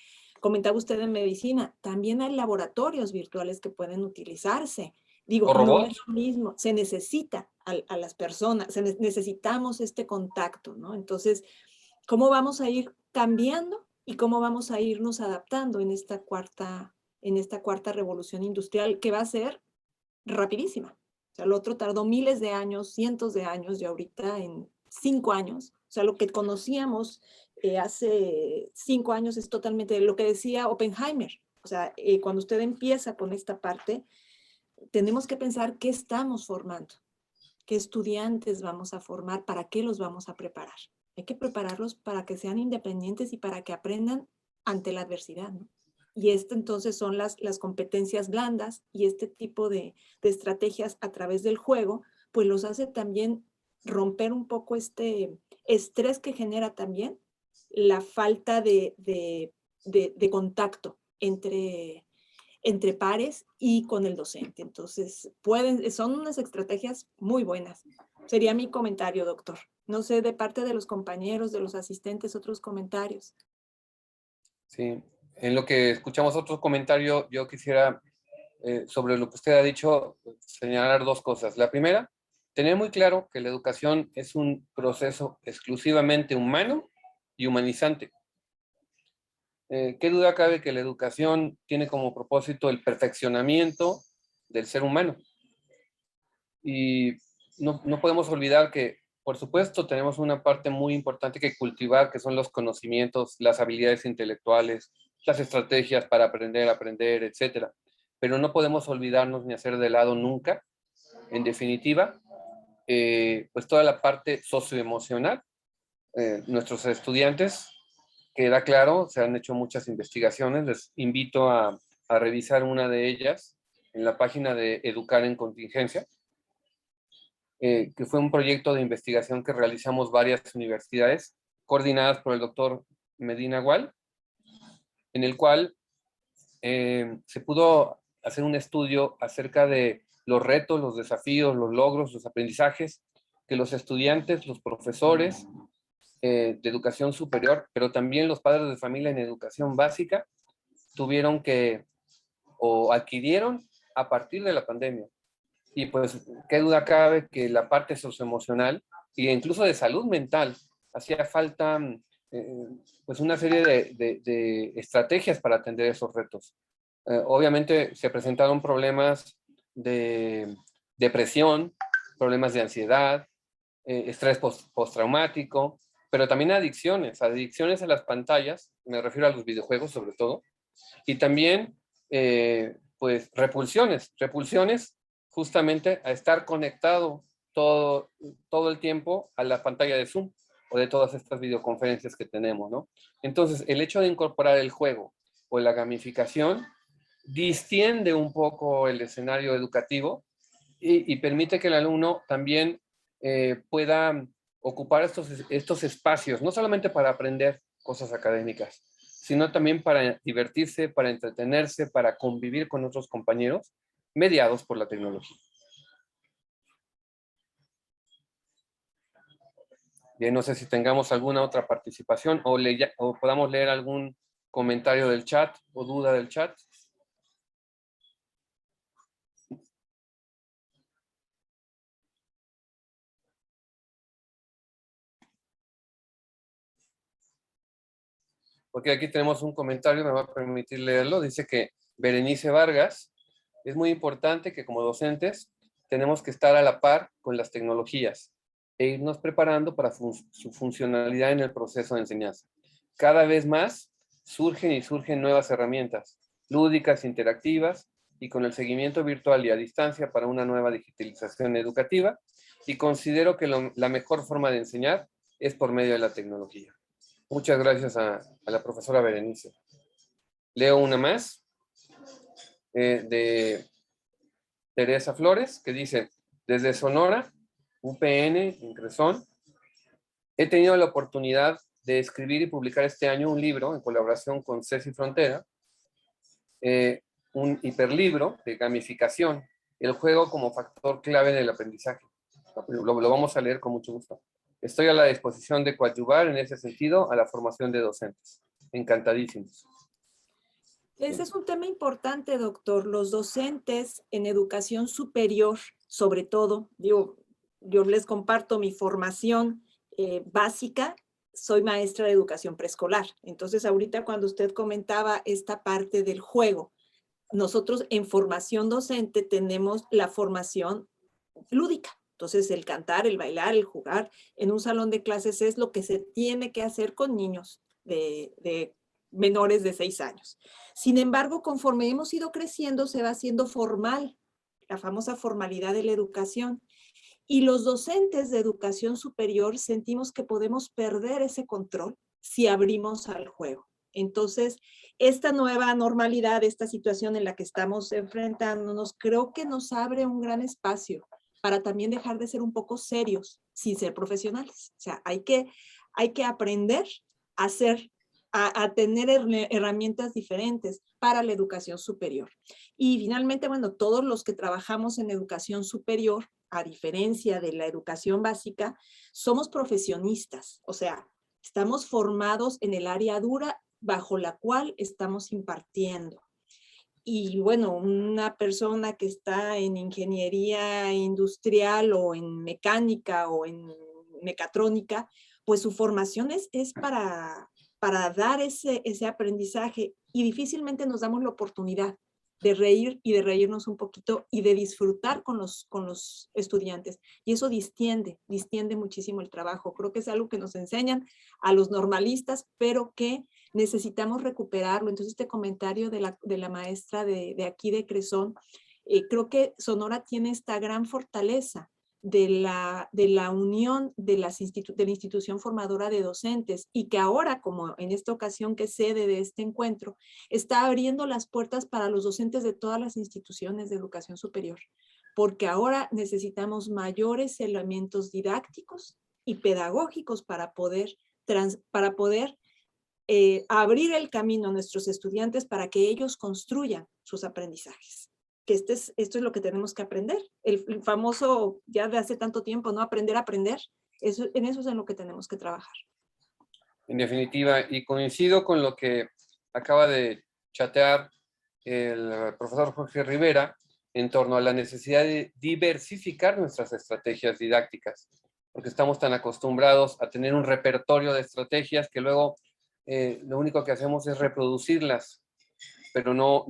Comentaba usted en medicina, también hay laboratorios virtuales que pueden utilizarse. Digo, no es lo mismo, se necesita a las personas, necesitamos este contacto, ¿no? Entonces, ¿cómo vamos a ir cambiando y cómo vamos a irnos adaptando en esta cuarta revolución industrial que va a ser rapidísima? O sea, lo otro tardó miles de años, cientos de años, y ahorita en 5 años, o sea, lo que conocíamos hace 5 años es totalmente lo que decía Oppenheimer. O sea, cuando usted empieza con esta parte, tenemos que pensar qué estamos formando, qué estudiantes vamos a formar, para qué los vamos a preparar. Hay que prepararlos para que sean independientes y para que aprendan ante la adversidad, ¿no? Y entonces son las competencias blandas, y este tipo de estrategias a través del juego, pues los hace también romper un poco este estrés que genera también la falta de contacto entre pares y con el docente. Entonces, son unas estrategias muy buenas. Sería mi comentario, doctor. No sé, de parte de los compañeros, de los asistentes, otros comentarios. Sí, en lo que escuchamos otro comentario, yo quisiera, sobre lo que usted ha dicho, señalar dos cosas. La primera, tener muy claro que la educación es un proceso exclusivamente humano y humanizante. ¿Qué duda cabe que la educación tiene como propósito el perfeccionamiento del ser humano? Y no podemos olvidar que, por supuesto, tenemos una parte muy importante que cultivar, que son los conocimientos, las habilidades intelectuales, las estrategias para aprender, etcétera. Pero no podemos olvidarnos ni hacer de lado nunca, en definitiva, pues toda la parte socioemocional. Nuestros estudiantes, queda claro, se han hecho muchas investigaciones, les invito a revisar una de ellas en la página de Educar en Contingencia, que fue un proyecto de investigación que realizamos varias universidades, coordinadas por el doctor Medina Gual, en el cual se pudo hacer un estudio acerca de los retos, los desafíos, los logros, los aprendizajes que los estudiantes, los profesores de educación superior, pero también los padres de familia en educación básica tuvieron que, o adquirieron a partir de la pandemia. Y pues, qué duda cabe que la parte socioemocional e incluso de salud mental, hacía falta pues una serie de estrategias para atender esos retos. Obviamente se presentaron problemas de depresión, problemas de ansiedad, estrés postraumático, pero también adicciones a las pantallas, me refiero a los videojuegos sobre todo, y también pues repulsiones justamente a estar conectado todo el tiempo a la pantalla de Zoom o de todas estas videoconferencias que tenemos, ¿no? Entonces, el hecho de incorporar el juego o la gamificación distiende un poco el escenario educativo y permite que el alumno también pueda ocupar estos espacios, no solamente para aprender cosas académicas, sino también para divertirse, para entretenerse, para convivir con otros compañeros, mediados por la tecnología. Bien, no sé si tengamos alguna otra participación o podamos leer algún comentario del chat o duda del chat. Porque aquí tenemos un comentario, me va a permitir leerlo. Dice que Berenice Vargas, es muy importante que como docentes tenemos que estar a la par con las tecnologías e irnos preparando para su funcionalidad en el proceso de enseñanza. Cada vez más surgen nuevas herramientas lúdicas, interactivas y con el seguimiento virtual y a distancia para una nueva digitalización educativa, y considero que la mejor forma de enseñar es por medio de la tecnología. Muchas gracias a la profesora Berenice. Leo una más de Teresa Flores, que dice: desde Sonora, UPN, en Cresón, he tenido la oportunidad de escribir y publicar este año un libro en colaboración con Ceci Frontera, un hiperlibro de gamificación, el juego como factor clave en el aprendizaje. Lo vamos a leer con mucho gusto. Estoy a la disposición de coadyuvar en ese sentido a la formación de docentes. Encantadísimos. Ese es un tema importante, doctor. Los docentes en educación superior, sobre todo, yo les comparto mi formación básica, soy maestra de educación preescolar. Entonces, ahorita cuando usted comentaba esta parte del juego, nosotros en formación docente tenemos la formación lúdica. Entonces, el cantar, el bailar, el jugar en un salón de clases es lo que se tiene que hacer con niños de menores de 6 años. Sin embargo, conforme hemos ido creciendo, se va haciendo formal, la famosa formalidad de la educación. Y los docentes de educación superior sentimos que podemos perder ese control si abrimos al juego. Entonces, esta nueva normalidad, esta situación en la que estamos enfrentándonos, creo que nos abre un gran espacio para también dejar de ser un poco serios sin ser profesionales. O sea, hay que aprender a tener herramientas diferentes para la educación superior. Y finalmente, bueno, todos los que trabajamos en educación superior, a diferencia de la educación básica, somos profesionistas. O sea, estamos formados en el área dura bajo la cual estamos impartiendo. Y bueno, una persona que está en ingeniería industrial o en mecánica o en mecatrónica, pues su formación es para dar ese aprendizaje, y difícilmente nos damos la oportunidad de reír y de reírnos un poquito y de disfrutar con los estudiantes. Y eso distiende muchísimo el trabajo. Creo que es algo que nos enseñan a los normalistas, pero que necesitamos recuperarlo. Entonces, este comentario de la maestra de aquí de Cresón, creo que Sonora tiene esta gran fortaleza de la unión de la institución formadora de docentes, y que ahora, como en esta ocasión que es sede de este encuentro, está abriendo las puertas para los docentes de todas las instituciones de educación superior, porque ahora necesitamos mayores elementos didácticos y pedagógicos para poder abrir el camino a nuestros estudiantes para que ellos construyan sus aprendizajes. Que esto es lo que tenemos que aprender. El famoso, ya de hace tanto tiempo, ¿no? Aprender a aprender. En eso es en lo que tenemos que trabajar. En definitiva, y coincido con lo que acaba de chatear el profesor Jorge Rivera en torno a la necesidad de diversificar nuestras estrategias didácticas, porque estamos tan acostumbrados a tener un repertorio de estrategias que luego lo único que hacemos es reproducirlas, pero no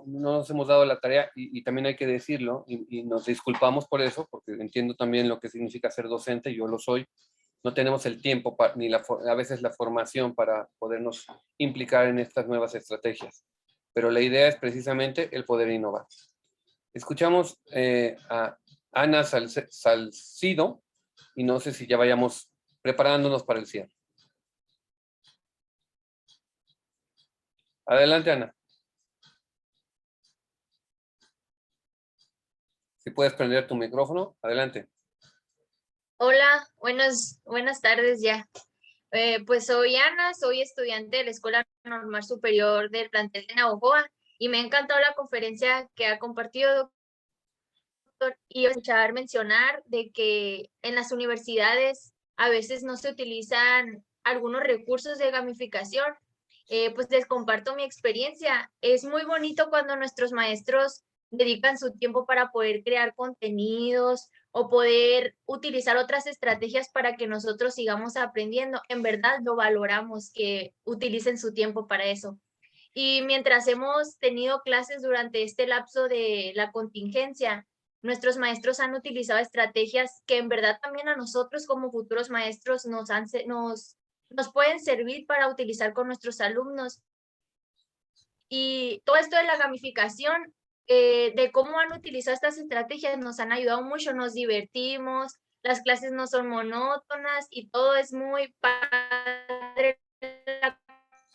nos hemos dado la tarea, y también hay que decirlo, y nos disculpamos por eso, porque entiendo también lo que significa ser docente, yo lo soy. No tenemos el tiempo ni a veces la formación para podernos implicar en estas nuevas estrategias. Pero la idea es precisamente el poder innovar. Escuchamos a Ana Salcido y no sé si ya vayamos preparándonos para el cierre. Adelante, Ana. Si puedes prender tu micrófono, adelante. Hola, buenas tardes ya. Pues soy Ana, soy estudiante de la Escuela Normal Superior del plantel de Navojoa y me ha encantado la conferencia que ha compartido, doctor, y escuchar mencionar de que en las universidades a veces no se utilizan algunos recursos de gamificación. Pues les comparto mi experiencia. Es muy bonito cuando nuestros maestros dedican su tiempo para poder crear contenidos o poder utilizar otras estrategias para que nosotros sigamos aprendiendo. En verdad lo valoramos que utilicen su tiempo para eso. Y mientras hemos tenido clases durante este lapso de la contingencia, nuestros maestros han utilizado estrategias que en verdad también a nosotros como futuros maestros nos pueden servir para utilizar con nuestros alumnos. Y todo esto de la gamificación, de cómo han utilizado estas estrategias, nos han ayudado mucho, nos divertimos, las clases no son monótonas y todo es muy padre, la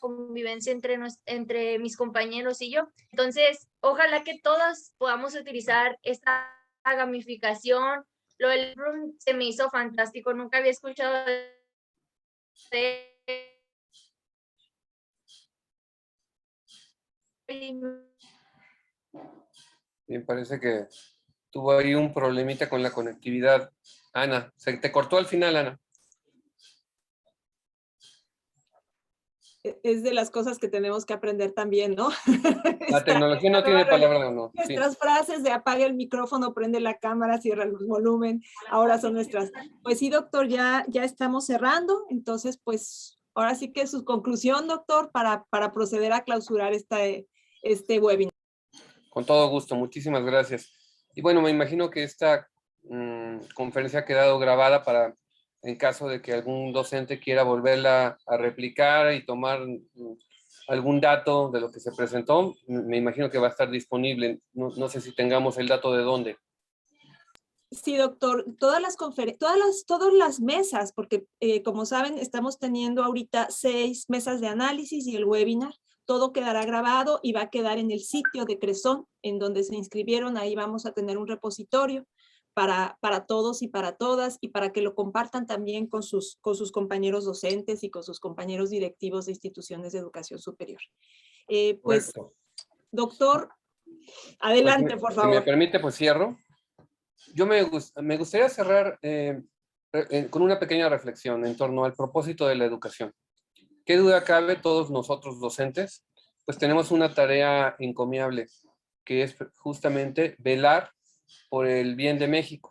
convivencia entre mis compañeros y yo. Entonces, ojalá que todos podamos utilizar esta gamificación. Lo del room se me hizo fantástico, nunca había escuchado de Bien, parece que tuvo ahí un problemita con la conectividad. Ana, se te cortó al final, Ana. Es de las cosas que tenemos que aprender también, ¿no? La tecnología no tiene palabra o no. Sí. Nuestras frases de apaga el micrófono, prende la cámara, cierra el volumen, ahora son nuestras. Pues sí, doctor, ya estamos cerrando, entonces pues ahora sí que su conclusión, doctor, para proceder a clausurar este webinar. Con todo gusto, muchísimas gracias. Y bueno, me imagino que esta conferencia ha quedado grabada para, en caso de que algún docente quiera volverla a replicar y tomar algún dato de lo que se presentó, me imagino que va a estar disponible. No sé si tengamos el dato de dónde. Sí, doctor, todas las mesas, porque como saben, estamos teniendo ahorita 6 mesas de análisis y el webinar, todo quedará grabado y va a quedar en el sitio de Cresón, en donde se inscribieron. Ahí vamos a tener un repositorio para todos y para todas, y para que lo compartan también con sus compañeros docentes y con sus compañeros directivos de instituciones de educación superior. Pues, doctor, adelante, pues, por favor. Si me permite, pues cierro. Yo me gustaría cerrar con una pequeña reflexión en torno al propósito de la educación. ¿Qué duda cabe? Todos nosotros docentes, pues tenemos una tarea encomiable, que es justamente velar por el bien de México.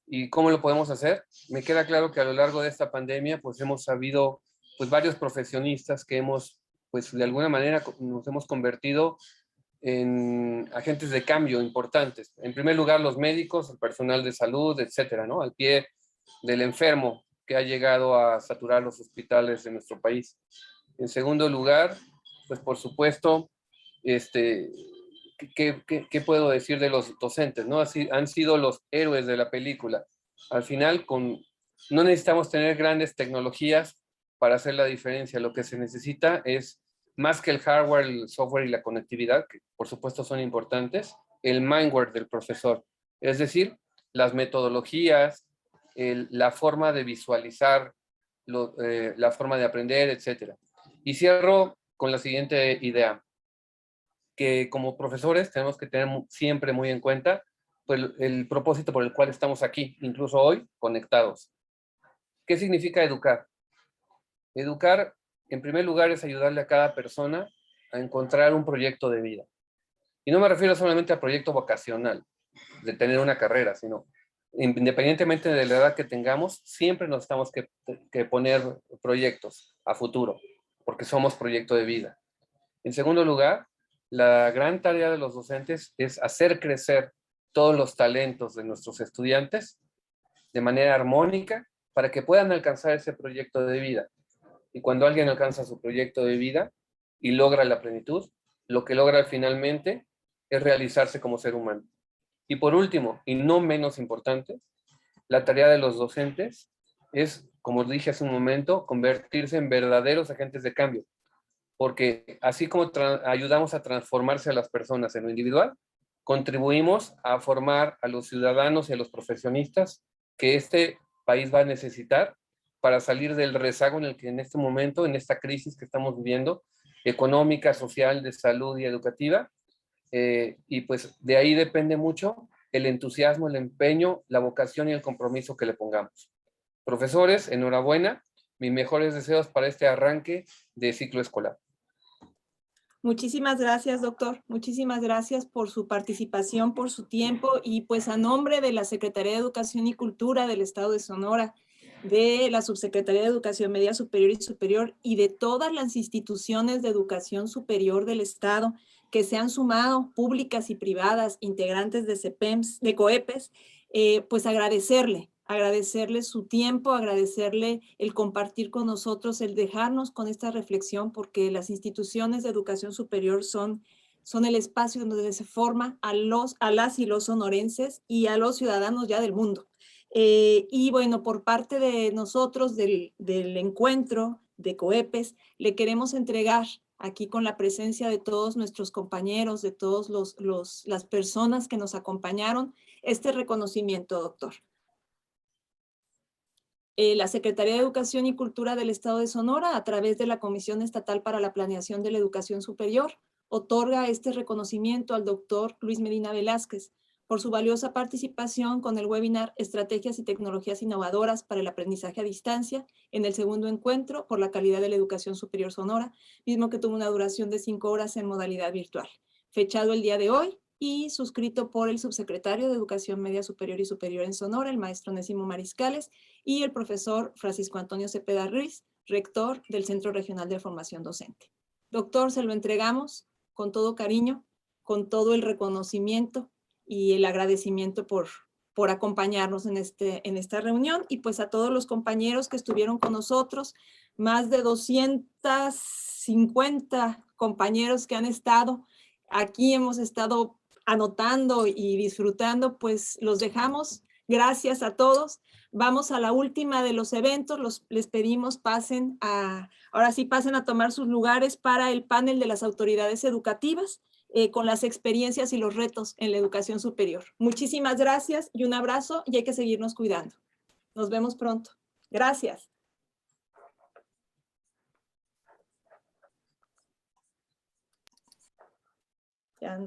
¿Y cómo lo podemos hacer? Me queda claro que a lo largo de esta pandemia, pues hemos habido pues varios profesionistas que pues de alguna manera nos hemos convertido en agentes de cambio importantes. En primer lugar, los médicos, el personal de salud, etcétera, ¿no? Al pie del enfermo que ha llegado a saturar los hospitales de nuestro país. En segundo lugar, pues por supuesto, ¿qué puedo decir de los docentes, ¿no? Así, han sido los héroes de la película. Al final, no necesitamos tener grandes tecnologías para hacer la diferencia. Lo que se necesita es, más que el hardware, el software y la conectividad, que por supuesto son importantes, el mindware del profesor. Es decir, las metodologías, la forma de visualizar, la forma de aprender, etc. Y cierro con la siguiente idea, que como profesores tenemos que tener siempre muy en cuenta pues, el propósito por el cual estamos aquí, incluso hoy, conectados. ¿Qué significa educar? Educar, en primer lugar, es ayudarle a cada persona a encontrar un proyecto de vida. Y no me refiero solamente a proyecto vocacional, de tener una carrera, sino independientemente de la edad que tengamos, siempre nos tenemos que poner proyectos a futuro, porque somos proyecto de vida. En segundo lugar, la gran tarea de los docentes es hacer crecer todos los talentos de nuestros estudiantes de manera armónica para que puedan alcanzar ese proyecto de vida. Y cuando alguien alcanza su proyecto de vida y logra la plenitud, lo que logra finalmente es realizarse como ser humano. Y por último, y no menos importante, la tarea de los docentes es, como dije hace un momento, convertirse en verdaderos agentes de cambio. Porque así como ayudamos a transformarse a las personas en lo individual, contribuimos a formar a los ciudadanos y a los profesionistas que este país va a necesitar para salir del rezago en el que en este momento, en esta crisis que estamos viviendo, económica, social, de salud y educativa, y pues de ahí depende mucho el entusiasmo, el empeño, la vocación y el compromiso que le pongamos. Profesores, enhorabuena, mis mejores deseos para este arranque de ciclo escolar. Muchísimas gracias, doctor. Muchísimas gracias por su participación, por su tiempo y pues a nombre de la Secretaría de Educación y Cultura del Estado de Sonora, de la Subsecretaría de Educación Media Superior y Superior y de todas las instituciones de educación superior del Estado que se han sumado, públicas y privadas, integrantes de CEPEMS, de COEPES, pues agradecerle su tiempo, agradecerle el compartir con nosotros, el dejarnos con esta reflexión, porque las instituciones de educación superior son el espacio donde se forma a las y los sonorenses y a los ciudadanos ya del mundo. Y bueno, por parte de nosotros, del encuentro de COEPES, le queremos entregar aquí con la presencia de todos nuestros compañeros, de todas las personas que nos acompañaron, este reconocimiento, doctor. La Secretaría de Educación y Cultura del Estado de Sonora, a través de la Comisión Estatal para la Planeación de la Educación Superior, otorga este reconocimiento al doctor Luis Medina Velázquez por su valiosa participación con el webinar Estrategias y Tecnologías Innovadoras para el Aprendizaje a Distancia en el segundo encuentro por la calidad de la educación superior Sonora, mismo que tuvo una duración de 5 horas en modalidad virtual, fechado el día de hoy y suscrito por el subsecretario de Educación Media Superior y Superior en Sonora, el maestro Onésimo Mariscales, y el profesor Francisco Antonio Cepeda Ruiz, rector del Centro Regional de Formación Docente. Doctor, se lo entregamos con todo cariño, con todo el reconocimiento y el agradecimiento por acompañarnos en esta reunión, y pues a todos los compañeros que estuvieron con nosotros, más de 250 compañeros que han estado aquí, hemos estado anotando y disfrutando, pues los dejamos. Gracias a todos. Vamos a la última de los eventos. Les pedimos ahora sí pasen a tomar sus lugares para el panel de las autoridades educativas con las experiencias y los retos en la educación superior. Muchísimas gracias y un abrazo, y hay que seguirnos cuidando. Nos vemos pronto. Gracias. Ya.